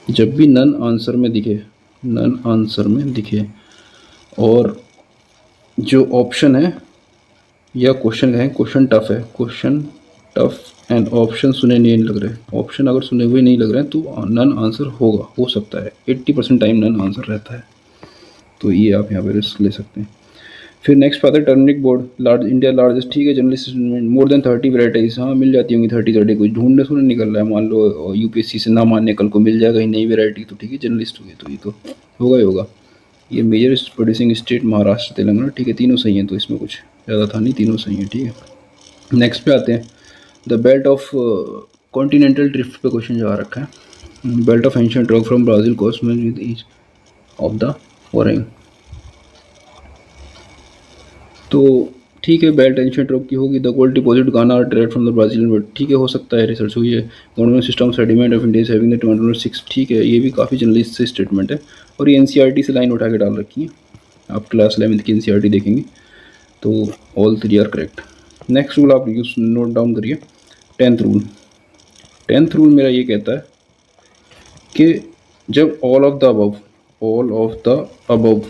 जब भी नन आंसर में दिखे, नन आंसर में दिखे और जो ऑप्शन है या क्वेश्चन है, क्वेश्चन टफ है, क्वेश्चन टफ एंड ऑप्शन सुने नहीं लग रहे, ऑप्शन अगर सुने हुए नहीं लग रहे हैं तो नन आंसर होगा, हो सकता है 80% टाइम नन आंसर रहता है। तो ये आप यहाँ पे रिस्क ले सकते हैं। फिर नेक्स्ट पे आता है turmeric board, large India largest, ठीक है, जनरली मोर देन 30 वेराइटीज़, हाँ मिल जाती होंगी 30 कुछ ढूंढने सुनने निकल रहा है, मान लो यूपीएससी से ना मानने कल को मिल जाएगा ही नई वेराइटी, तो ठीक है जर्नलिस्ट हो गए, तो ये तो होगा ही होगा। ये major producing state Maharashtra Telangana, ठीक है तीनों सही हैं, तो इसमें कुछ ज़्यादा था नहीं, तीनों सही हैं, ठीक है। नेक्स्ट पे आते हैं, the belt of continental drift पे क्वेश्चन जा रखा है। Belt of ancient rock from Brazil coast में with each of the following. तो ठीक है, बेल्ट एंशिएंट रॉक की होगी। The gold deposit Ghana direct from the Brazil, but ठीक है हो सकता है, रिसर्च हुई है। Government system sediment of India having the 206, ठीक है ये भी काफ़ी जनरलिस्ट से स्टेटमेंट है, और ये एनसीईआरटी से लाइन उठा के डाल रखी है। आप क्लास 11th की एनसीईआरटी देखेंगे तो all 3 are correct. Next rule आप यूज नोट डाउन करिए, 10th रूल। 10th रूल मेरा ये कहता है कि जब ऑल ऑफ द अबव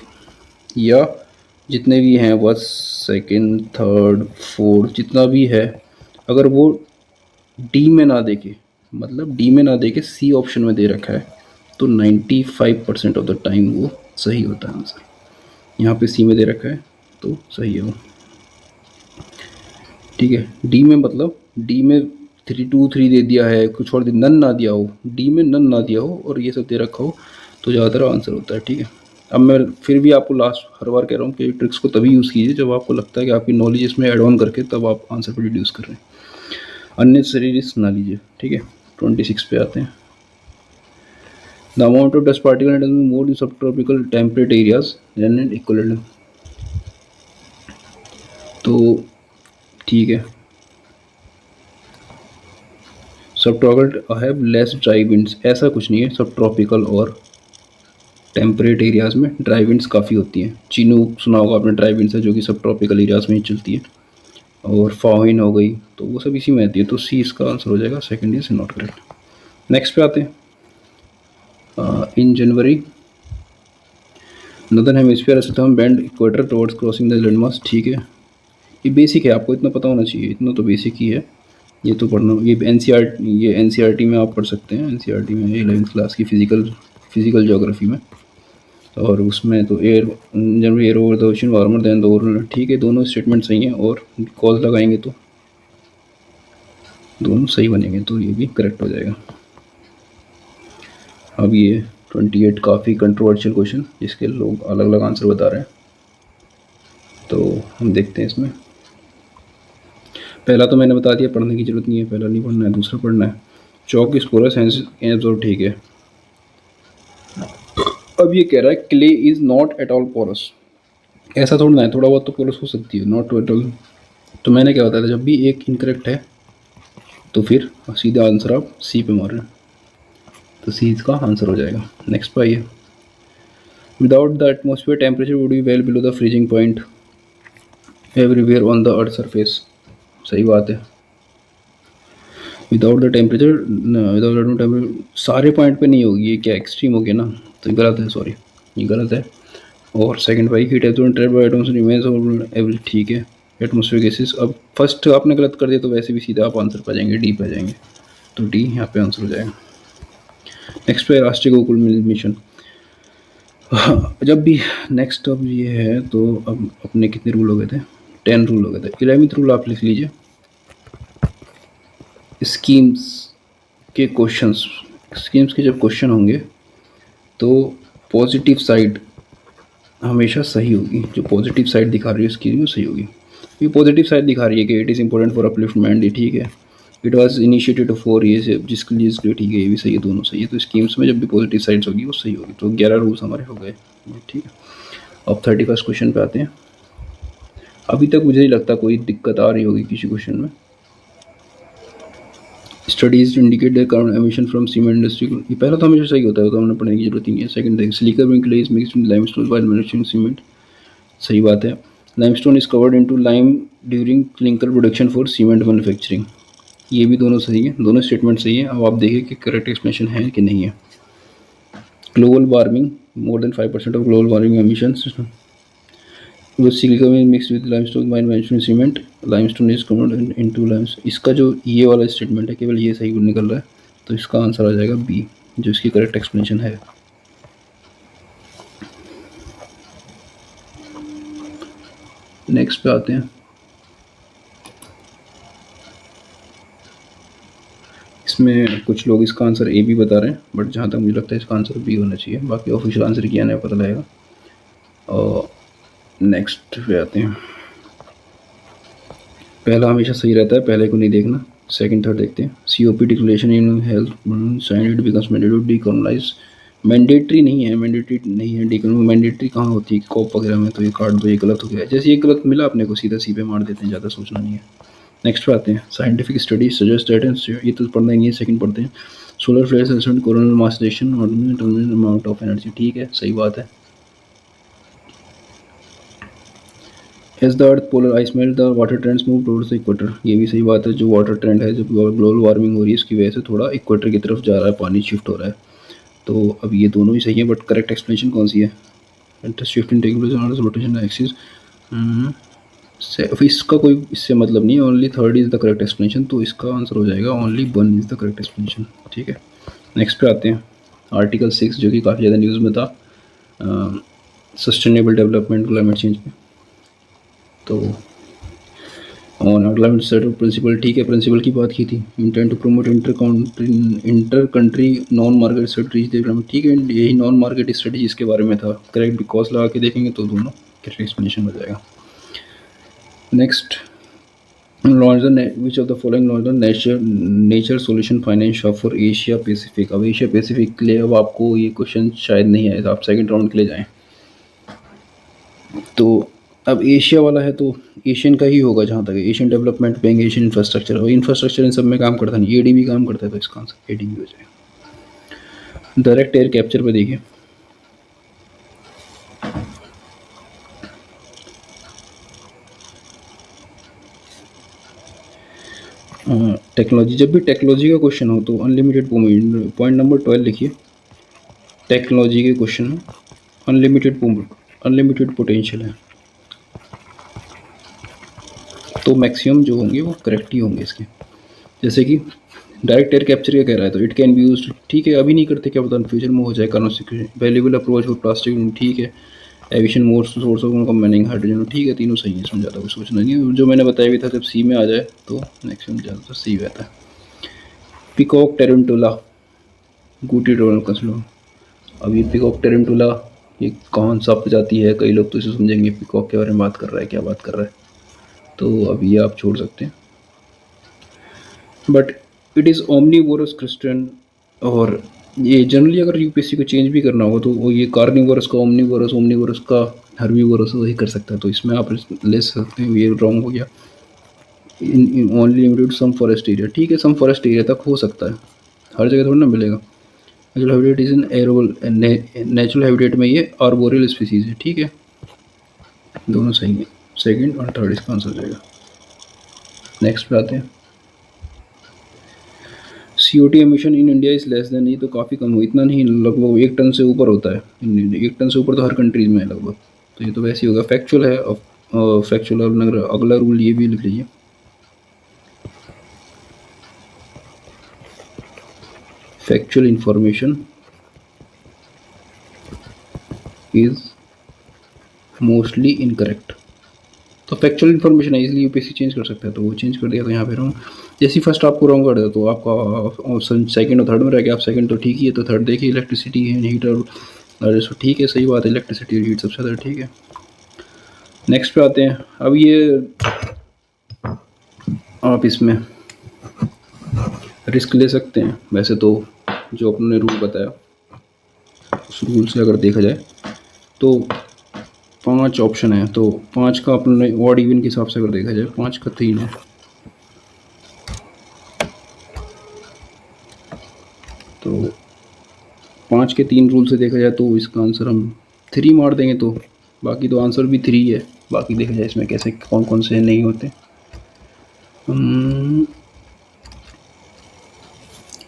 या जितने भी हैं फर्स्ट सेकंड थर्ड फोर्थ जितना भी है, अगर वो डी में ना देखे, मतलब डी में ना देके सी ऑप्शन में दे रखा है, तो 95% ऑफ द टाइम वो सही होता है आंसर। यहाँ पे सी में दे रखा है तो सही है वो, ठीक है। डी में मतलब डी में 3 2 3 दे दिया है, कुछ और नन ना दिया हो, डी में नन ना दिया हो और ये सब दे रखा हो, तो ज़्यादातर आंसर होता है, ठीक है। अब मैं फिर भी आपको लास्ट हर बार कह रहा हूँ कि ट्रिक्स को तभी यूज़ कीजिए जब आपको लगता है कि आपकी नॉलेज इसमें एड ऑन करके तब आप आंसर पर रिड्यूस कर रहे हैं, अननेसेसरी रिस्क ना लीजिए, ठीक है। 26 पे आते हैं, the amount of dust particle more in subtropical temperate areas and equal, तो ठीक है। Subtropical have less dry winds, ऐसा कुछ नहीं है, सब ट्रॉपिकल और टेम्परेट एरियाज़ में ड्राई विंड्स काफ़ी होती हैं। चिनूक सुना होगा आपने, ड्राई विंड्स है जो कि सब ट्रॉपिकल एरियाज़ में ही चलती है, और फाहिन हो गई तो वो सब इसी में आती है, तो सी इसका आंसर हो जाएगा, second is not correct. Next पे आते हैं, इन जनवरी नदर्न हेमिस्फीयर हम band equator towards crossing the landmass, ठीक है ये बेसिक है, आपको इतना पता होना चाहिए, इतना तो बेसिक ही है, ये तो पढ़ना, ये एनसीईआरटी में आप पढ़ सकते हैं, एनसीईआरटी में 11th क्लास की फिजिकल ज्योग्राफी में, और उसमें तो air generally air over the ocean warmer than the overall, ठीक है दोनों स्टेटमेंट सही हैं, और कॉज लगाएंगे तो दोनों सही बनेंगे, तो ये भी करेक्ट हो जाएगा। अब ये 28 काफ़ी कंट्रोवर्शियल क्वेश्चन जिसके लोग अलग अलग आंसर बता रहे हैं, तो हम देखते हैं इसमें। पहला तो मैंने बता दिया, पढ़ने की जरूरत नहीं है, पहला नहीं पढ़ना है, दूसरा पढ़ना है। चौक इज पोरस एब्जॉर्ब, ठीक है। अब ये कह रहा है clay is not at all porous, ऐसा थोड़ा ना है, थोड़ा बहुत तो पोरस हो सकती है, नॉट एट ऑल। तो मैंने क्या बताया था, जब भी एक इनकरेक्ट है तो फिर सीधा आंसर आप सी पे मार रहे हैं, तो सी इसका आंसर हो जाएगा। नेक्स्ट पे आइए, without the atmosphere temperature would be well below the freezing point everywhere on the earth surface, सही बात है। विदाउट द टेम्परेचर सारे पॉइंट पे नहीं होगी, ये क्या एक्सट्रीम हो गया ना, तो गलत है, सॉरी ये गलत है। और सेकंड भाई हीट एवरेज, ठीक है। एटमोसफियर गैसेस, अब फर्स्ट आपने गलत कर दिया तो वैसे भी सीधा आप आंसर पे जाएंगे, डी पे जाएंगे, तो डी यहाँ पे आंसर हो जाएगा। नेक्स्ट पे राष्ट्रीय गोकुल मिशन, जब भी नेक्स्ट अब ये है, तो अब अपने कितने रूल हो गए थे, 10 रूल हो गए थे। 11th रूल आप लिख लीजिए, स्कीम्स के क्वेश्चंस, स्कीम्स के जब क्वेश्चन होंगे तो पॉजिटिव साइड हमेशा सही होगी। जो पॉजिटिव साइड दिखा रही है स्कीम वो सही होगी। ये पॉजिटिव साइड दिखा रही है कि it is important for upliftment, ये ठीक है। इट वॉज इनिशिएटेड फॉर ये, जिसके लिए ठीक है, ये भी सही है, दोनों सही है। तो स्कीम्स में जब भी पॉजिटिव साइड्स होगी वो सही होगी। तो 11 रूल्स हमारे हो गए, ठीक है। अब 31st क्वेश्चन पे आते हैं। अभी तक मुझे नहीं लगता कोई दिक्कत आ रही होगी किसी क्वेश्चन में। Studies indicate the carbon emission from cement industry. ये पहला तो हमेशा सही होता है, तो हमने पढ़ने की जरूरत ही नहीं है। सेकंड देख, सिलिकॉन में clay is mixed with limestone while manufacturing cement, सही बात है। Limestone is covered into lime during clinker production for cement manufacturing, ये भी दोनों सही है, दोनों स्टेटमेंट सही है। अब आप देखिए कि करेक्ट एक्सप्लेनेशन है कि नहीं है। Global warming, more than 5% of global warming emissions silicon mix with limestone while manufacturing cement, limestone is converted into limestone. इसका जो ये वाला स्टेटमेंट है केवल ये सही निकल रहा है, तो इसका आंसर आ जाएगा बी, जो इसकी करेक्ट एक्सप्लेनेशन है। नेक्स्ट पे आते हैं। इसमें कुछ लोग इसका आंसर ए भी बता रहे हैं, बट जहाँ तक मुझे लगता है इसका आंसर बी होना चाहिए। बाकी ऑफिशियल आंसर क्या नहीं पता लगेगा। और नेक्स्ट पे आते हैं। पहला हमेशा सही रहता है, पहले को नहीं देखना। सेकंड थर्ड देखते हैं। COP declaration in health sign it becomes mandatory to decriminalize, mandatory नहीं है, मैंडेटरी नहीं है डिकॉर्म, मैंडेटरी कहाँ होती है कॉप वगैरह में, तो ये काट दो, ये गलत हो गया। जैसे ये गलत मिला अपने को सीधा सी पे मार देते हैं, ज़्यादा सोचना नहीं है। नेक्स्ट पे आते हैं। साइंटिफिक स्टडी सजेस्ट दैट, ये तो पढ़ना ही नहीं है, सेकंड पढ़ते हैं। Solar flares and coronal mass rejection और अमाउंट ऑफ एनर्जी, ठीक है, सही बात है। As the earth polar ice melt the water trends move towards the equator, ये भी सही बात है। जो वाटर ट्रेंड है, जब ग्लोबल वार्मिंग हो रही है, इसकी वजह से थोड़ा इक्वेटर की तरफ जा रहा है, पानी शिफ्ट हो रहा है। तो अब ये दोनों ही सही है, बट करेक्ट एक्सप्लेनेशन कौन सी है? Shift in taking place on rotation axis, इसका कोई इससे मतलब नहीं है। Only third is the correct explanation, तो इसका आंसर हो जाएगा only 1 is the correct explanation, ठीक है। नेक्स्ट पे आते हैं। आर्टिकल 6 जो कि काफ़ी ज़्यादा न्यूज़ में था, सस्टेनेबल डेवलपमेंट क्लाइमेट चेंज पे। तो क्लाइमेट सेट प्रिंसिपल, ठीक है, प्रिंसिपल की बात की थी। Intent to promote inter country non market strategy, ठीक है, यही नॉन मार्केट स्ट्रेटजी इसके बारे में था। करेक्ट बिकॉज लगा के देखेंगे तो दोनों करेक्ट एक्सप्लेनेशन हो जाएगा। Next, launch the which of the following launch the nature solution finance hub for Asia Pacific. अब एशिया पैसिफिक के लिए अब आपको ये क्वेश्चन शायद नहीं आए, तो आप सेकंड राउंड के लिए जाएं। तो अब एशिया वाला है तो एशियन का ही होगा, जहाँ तक Asian development bank, Asian infrastructure, और इंफ्रास्ट्रक्चर इन सब में काम करता नहीं, ADB काम करता है, तो इसका आंसर ADB हो जाएगा। डायरेक्ट एयर कैप्चर पे देखिए, टेक्नोलॉजी, जब भी टेक्नोलॉजी का क्वेश्चन हो तो अनलिमिटेड, पॉइंट नंबर 12 लिखिए। टेक्नोलॉजी के क्वेश्चन में अनलिमिटेड पोटेंशियल है, तो मैक्सिमम जो होंगे वो करेक्ट ही होंगे इसके। जैसे कि डायरेक्ट एयर कैप्चर का कह रहा है, तो इट कैन बी यूज, ठीक है, अभी नहीं करते, क्या पता फ्यूचर में हो जाए। वैल्यूएबल अप्रोच फॉर प्लास्टिक, ठीक है। Aviation more source of combining hydrogen, ठीक है, तीनों सही है, इसमें ज़्यादा कुछ सोचना नहीं है। जो मैंने बताया भी था, जब सी में आ जाए तो मैक्सिमम ज़्यादातर सही रहता है। पिकॉक टेरेंटुला गूटी डोनल कसलो, अब ये पिकॉक टेरेंटुला ये कौन सा प्रजाति है? कई लोग तो इसे समझेंगे पिकॉक के बारे में बात कर रहा है, क्या बात कर रहा है, तो अब ये आप छोड़ सकते हैं। But it is omnivorous Christian, और ये जनरली अगर यूपीएससी को चेंज भी करना होगा तो वो ये कार्निवोरस का ओमनीवोरस का हर्बीवोरस वही कर सकता है, तो इसमें आप ले सकते हैं, ये रॉन्ग हो गया। ओनली लिमिटेड सम फॉरेस्ट एरिया, ठीक है, सम फॉरेस्ट एरिया तक हो सकता है, हर जगह थोड़ा ना मिलेगा। Natural habitat is in arboreal, natural habitat में ये आर्बोरियल स्पीसीज है, ठीक है, दोनों सही है। सेकंड और थर्ड इसका आंसर हो जाएगा। नेक्स्ट पे आते हैं। CO2 emission in India is less than, ये तो काफ़ी कम हो, इतना नहीं, लगभग 1 टन से ऊपर होता है। 1 टन से ऊपर तो हर कंट्रीज में है लगभग, तो ये तो वैसे ही होगा। फैक्चुअल है, फैक्चुअल। अगला रूल ये भी लिख लीजिए, factual information is mostly incorrect, तो फैक्चुअल इन्फॉर्मेशन है, इसलिए यूपीएससी चेंज कर सकता है, तो वो चेंज कर दिया। तो यहाँ पे रॉन्ग, जैसे फर्स्ट आपको रॉन्ग कर दिया तो आपका ऑप्शन सेकंड और थर्ड में रह गया। आप सेकंड तो ठीक ही है, तो थर्ड देखिए इलेक्ट्रिसिटी है, हीट और ठीक है, सही बात है, इलेक्ट्रिसिटी और हीट सबसे ज़्यादा ठीक है। नेक्स्ट पे आते हैं। अब ये आप इसमें रिस्क ले सकते हैं वैसे तो, जो अपने रूल बताया उस रूल से अगर देखा जाए तो 5 ऑप्शन है, तो 5 का अपने ऑड इवन के हिसाब से अगर देखा जाए 5 का 3 है, तो 5 के 3 रूल से देखा जाए तो इसका आंसर हम 3 मार देंगे, तो बाकी तो आंसर भी 3 है। बाकी देखा जाए इसमें कैसे कौन कौन से नहीं होते।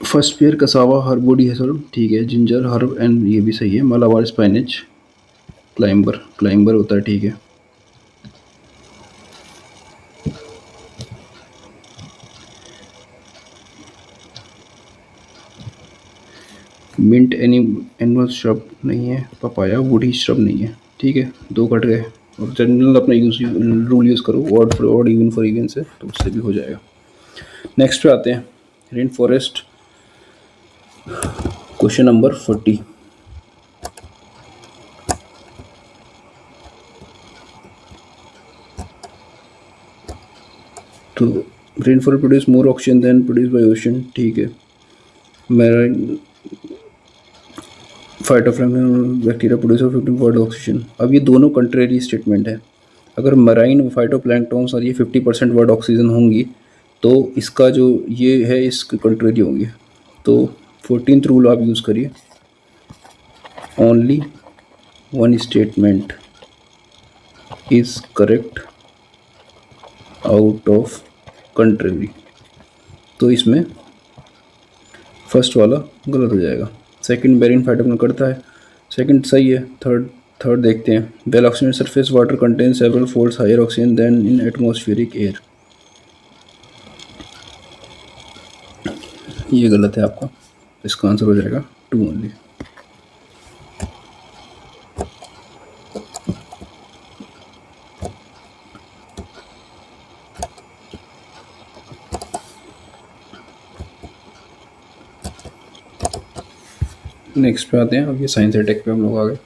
फर्स्ट पेयर कसावा हर्बोडी है सर, ठीक है। जिंजर हर्ब एंड ये भी सही है। मालाबार स्पाइनेच, क्लाइंबर होता है, ठीक है। मिंट एनिमल श्रब नहीं है। पपाया वुडी श्रब नहीं है, ठीक है। 2 कट गए। और जनरल अपना रूल यूज़ करो odd for odd even for even से, तो उससे भी हो जाएगा। नेक्स्ट पे आते हैं, रेन फॉरेस्ट, क्वेश्चन नंबर 40। तो rainfall produce more oxygen than produce by ocean, ठीक है। Marine phytoplankton bacteria produce 50% oxygen. अब ये दोनों कंट्रेरी स्टेटमेंट है। अगर मराइन फाइटोप्लैंक्टन्स और ये 50% वर्ड ऑक्सीजन होंगी तो इसका जो ये है इसके कंट्रेरी होंगी। तो 14th रूल आप यूज़ करिए, only one statement is correct out of contrary. तो इसमें फर्स्ट वाला गलत हो जाएगा। सेकंड बेरिन फाइटोप्लैंक्टन करता है, सेकंड सही है। थर्ड देखते हैं, well oxygen surface water contain several folds higher oxygen than in atmospheric air. ये गलत है आपका, इसका आंसर हो जाएगा 2 ओनली। नेक्स्ट पे आते हैं। अब ये साइंस एंड टेक पे हम लोग आ गए।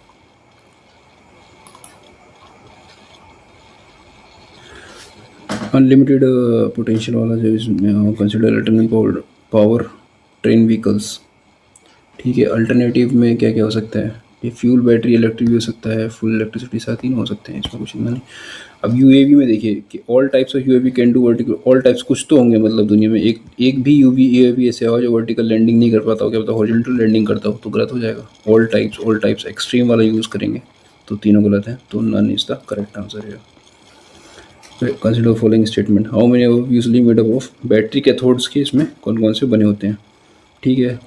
अनलिमिटेड पोटेंशियल वाला जो इसमें consider alternative power train vehicles, ठीक है। अल्टरनेटिव में क्या क्या हो सकता है, ये फ्यूल बैटरी इलेक्ट्रिक भी हो सकता है, फुल इलेक्ट्रिसिटी, साथ 3 हो सकते हैं, इसमें कुछ नहीं। अब यूएवी में देखिए कि all types of UAV can do vertical, all types कुछ तो होंगे, मतलब दुनिया में एक भी यूएवी ऐसे हो जो वर्टिकल लैंडिंग नहीं कर पाता हो, क्या पता हॉरिजॉन्टल लैंडिंग करता हो, तो गलत हो जाएगा। ऑल टाइप्स एक्सट्रीम वाला यूज़ करेंगे तो तीनों गलत है, तो none is the correct answer है। Consider following statement, how many usually made up of, battery cathodes के इसमें कौन कौन से बने होते हैं, ठीक है।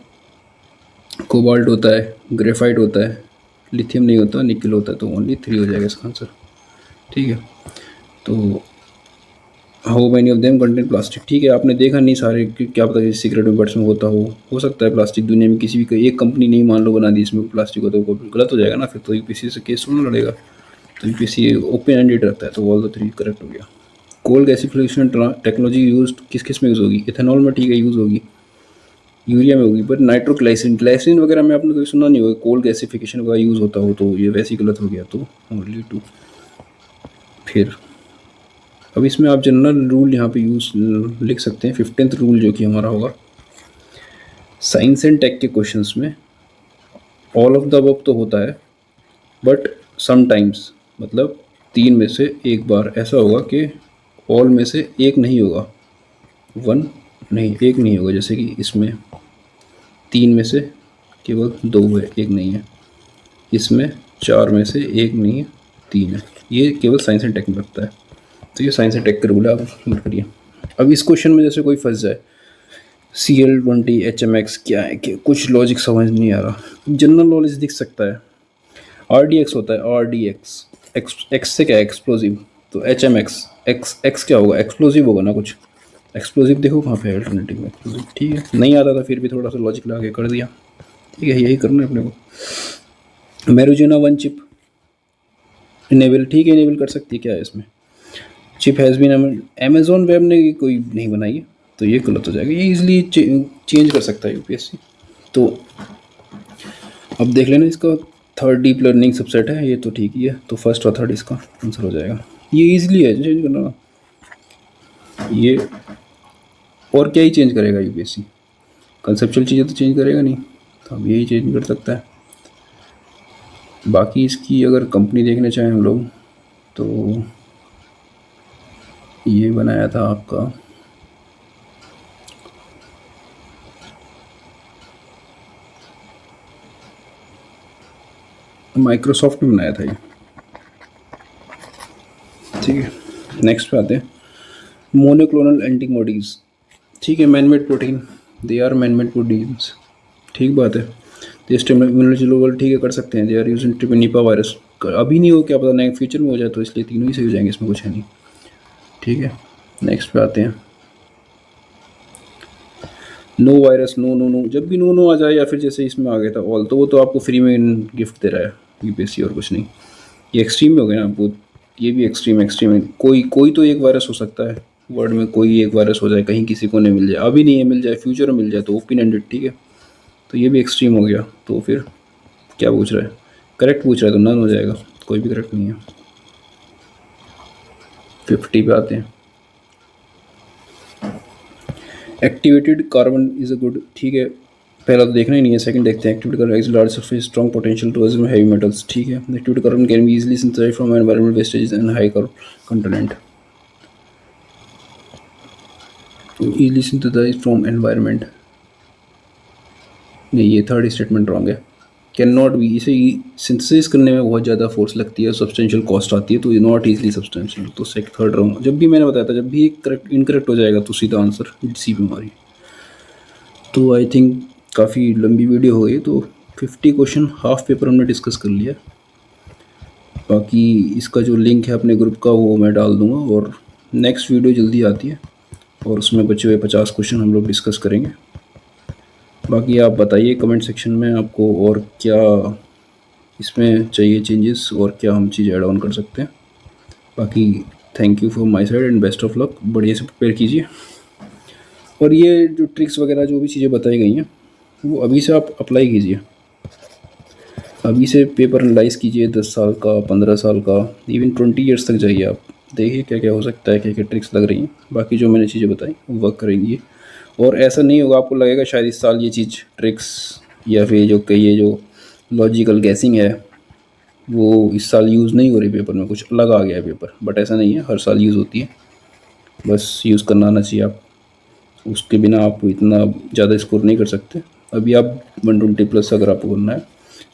कोबाल्ट होता है, ग्रेफाइट होता है, लिथियम नहीं होता, निकल होता है, तो ओनली 3 हो जाएगा इसका आंसर, ठीक है। तो how many of them contain plastic, ठीक है। आपने देखा नहीं सारे, क्या पता सिगरेट बट्स में होता हो सकता है प्लास्टिक। दुनिया में किसी भी एक कंपनी नहीं मान लो बना दी इसमें प्लास्टिक होता है, गलत हो जाएगा ना फिर, तो यूपीएससी से केस सुनना लड़ेगा। तो यूपीएससी ओपन एंडेड रखता है, तो ऑल द 3 करेक्ट हो गया। कोल गैसिफिकेशन टेक्नोलॉजी यूज किस किस में यूज़ होगी, इथेनॉल में, ठीक है, यूज़ होगी, यूरिया में होगी, बट नाइट्रोग्लाइसिन वगैरह में आपने कभी सुना नहीं होगा कोल गैसिफिकेशन का यूज़ होता हो, तो ये वैसे ही गलत हो गया, तो ओनली 2। फिर अब इसमें आप जनरल रूल यहाँ पे यूज़ लिख सकते हैं। 15th रूल जो कि हमारा होगा साइंस एंड टेक के क्वेश्चंस में, ऑल ऑफ द अबव तो होता है, बट समटाइम्स, मतलब 3 में से एक बार ऐसा होगा कि ऑल में से एक नहीं होगा, 1 नहीं, एक नहीं होगा। जैसे कि इसमें 3 में से केवल 2 है, एक नहीं है। इसमें 4 में से एक नहीं है, 3 है। ये केवल साइंस एंड टेक में लगता है, तो ये साइंस एंड टेक का रूल है, आप नोट करिए। अब इस क्वेश्चन में जैसे कोई फंस जाए, CL20 HMX क्या है, कि कुछ लॉजिक समझ नहीं आ रहा, जनरल नॉलेज दिख सकता है। RDX होता है, RDX, एक्स से क्या है, एक्सप्लोजिव, तो HMX, एक्स क्या होगा, एक्सप्लोजिव होगा ना कुछ। एक्सप्लोजिव देखो कहाँ पे है अल्टरनेटिव में, एक्सप्लोजिव, ठीक है। नहीं आता था फिर भी थोड़ा सा लॉजिक लगा के कर दिया, ठीक है। यही करना है अपने को। मैरिजुना 1 चिप इनेबल, ठीक है, इनेबल कर सकती है, क्या है इसमें। Chip has been Amazon web ने कोई नहीं बनाई है, तो ये गलत हो जाएगा। ये ईज़िली चेंज कर सकता है यूपीएससी। तो अब देख लेना, इसका थर्ड डीप लर्निंग सबसेट है, ये तो ठीक ही है, तो फर्स्ट और थर्ड इसका आंसर हो जाएगा। ये ईजिली है चेंज करना, ये और क्या ही चेंज करेगा यूपीएससी, कंसेप्चुअल चीज़ें तो चेंज करेगा नहीं, तो अब यही चेंज कर सकता है। बाकी इसकी अगर कंपनी देखना चाहें हम लोग, तो ये बनाया था आपका माइक्रोसॉफ्ट ने बनाया था ये, ठीक है। नेक्स्ट पे आते हैं, मोनोक्लोनल एंटीबॉडीज़, ठीक है, manmade protein, they are manmade proteins, ठीक बात है। तो इम्यूनोलॉजी लेवल ठीक है कर सकते हैं, they are using to Nipah virus, अभी नहीं हो, क्या पता नए फ्यूचर में हो जाए, तो इसलिए तीनों ही सही हो जाएंगे, इसमें कुछ है नहीं, ठीक है। नेक्स्ट पे आते हैं, no virus, no no no, जब भी नो नो आ जाए या फिर जैसे इसमें आ गया था ऑल, तो वो तो आपको फ्री में गिफ्ट दे रहा है यूपीएससी, और कुछ नहीं। ये एक्सट्रीम में हो गया ना आपको, ये भी एक्सट्रीम है, कोई तो एक वायरस हो सकता है वर्ल्ड में, कोई एक वायरस हो जाए कहीं, किसी को नहीं मिल जाए, अभी नहीं है, मिल जाए फ्यूचर में मिल जाए, तो ओपन एंडेड, ठीक है। तो ये भी एक्सट्रीम हो गया, तो फिर क्या पूछ रहा है, करेक्ट पूछ रहा है, तो नन हो जाएगा, कोई भी करेक्ट नहीं है। 50 पे आते हैं, activated carbon is a good, ठीक है, पहला तो देखना ही नहीं है, सेकंड देखते हैं। Activated carbon is large surface strong potential to absorb heavy metals, ठीक है। Activated carbon can be easily synthesised from environmental wastage and high content, easily synthesised from environment, नहीं ये थर्ड स्टेटमेंट रॉन्ग है। कैन नॉट बी, इसे सिंथेसिस करने में बहुत ज़्यादा फोर्स लगती है, सब्सटेंशियल कॉस्ट आती है, तो नॉट ईजिली सब्सटेंशियल, तो थर्ड रॉन्ग। जब भी मैंने बताया था, जब भी एक करेक्ट इनकरेक्ट हो जाएगा तो सीधा आंसर सी पे हमारी। तो आई थिंक काफ़ी लंबी वीडियो हो गई, तो 50 क्वेश्चन हाफ पेपर हमने डिस्कस कर लिया। बाकी इसका जो लिंक है अपने ग्रुप का, वो मैं डाल दूँगा, और नेक्स्ट वीडियो जल्दी आती है, और उसमें बचे हुए 50 क्वेश्चन हम लोग डिस्कस करेंगे। बाकी आप बताइए कमेंट सेक्शन में आपको और क्या इसमें चाहिए चेंजेस, और क्या हम चीज़ ऐड ऑन कर सकते हैं। बाकी thank you for my side and best of luck, बढ़िया से प्रिपेयर कीजिए, और ये जो ट्रिक्स वगैरह जो भी चीज़ें बताई गई हैं, वो अभी से आप अप्लाई कीजिए, अभी से पेपर एनालाइज कीजिए, 10 साल का, 15 साल का, इवन 20 ईयर्स तक जाइए आप, देखिए क्या क्या हो सकता है, क्या क्या ट्रिक्स लग रही हैं। बाकी जो मैंने चीज़ें बताई वो वर्क करेंगी, और ऐसा नहीं होगा आपको लगेगा शायद इस साल ये चीज़ ट्रिक्स या फिर जो कहिए जो लॉजिकल गैसिंग है वो इस साल यूज़ नहीं हो रही पेपर में, कुछ अलग आ गया है पेपर, बट ऐसा नहीं है, हर साल यूज़ होती है, बस यूज़ करना आना चाहिए आप, उसके बिना आप इतना ज़्यादा स्कोर नहीं कर सकते। अभी आप 120+ अगर आपको करना है,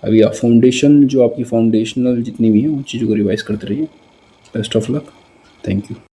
अभी आप फाउंडेशन जो आपकी फाउंडेशनल जितनी भी हैं उन चीज़ों को रिवाइज़ करते रहिए। Best of luck, thank you.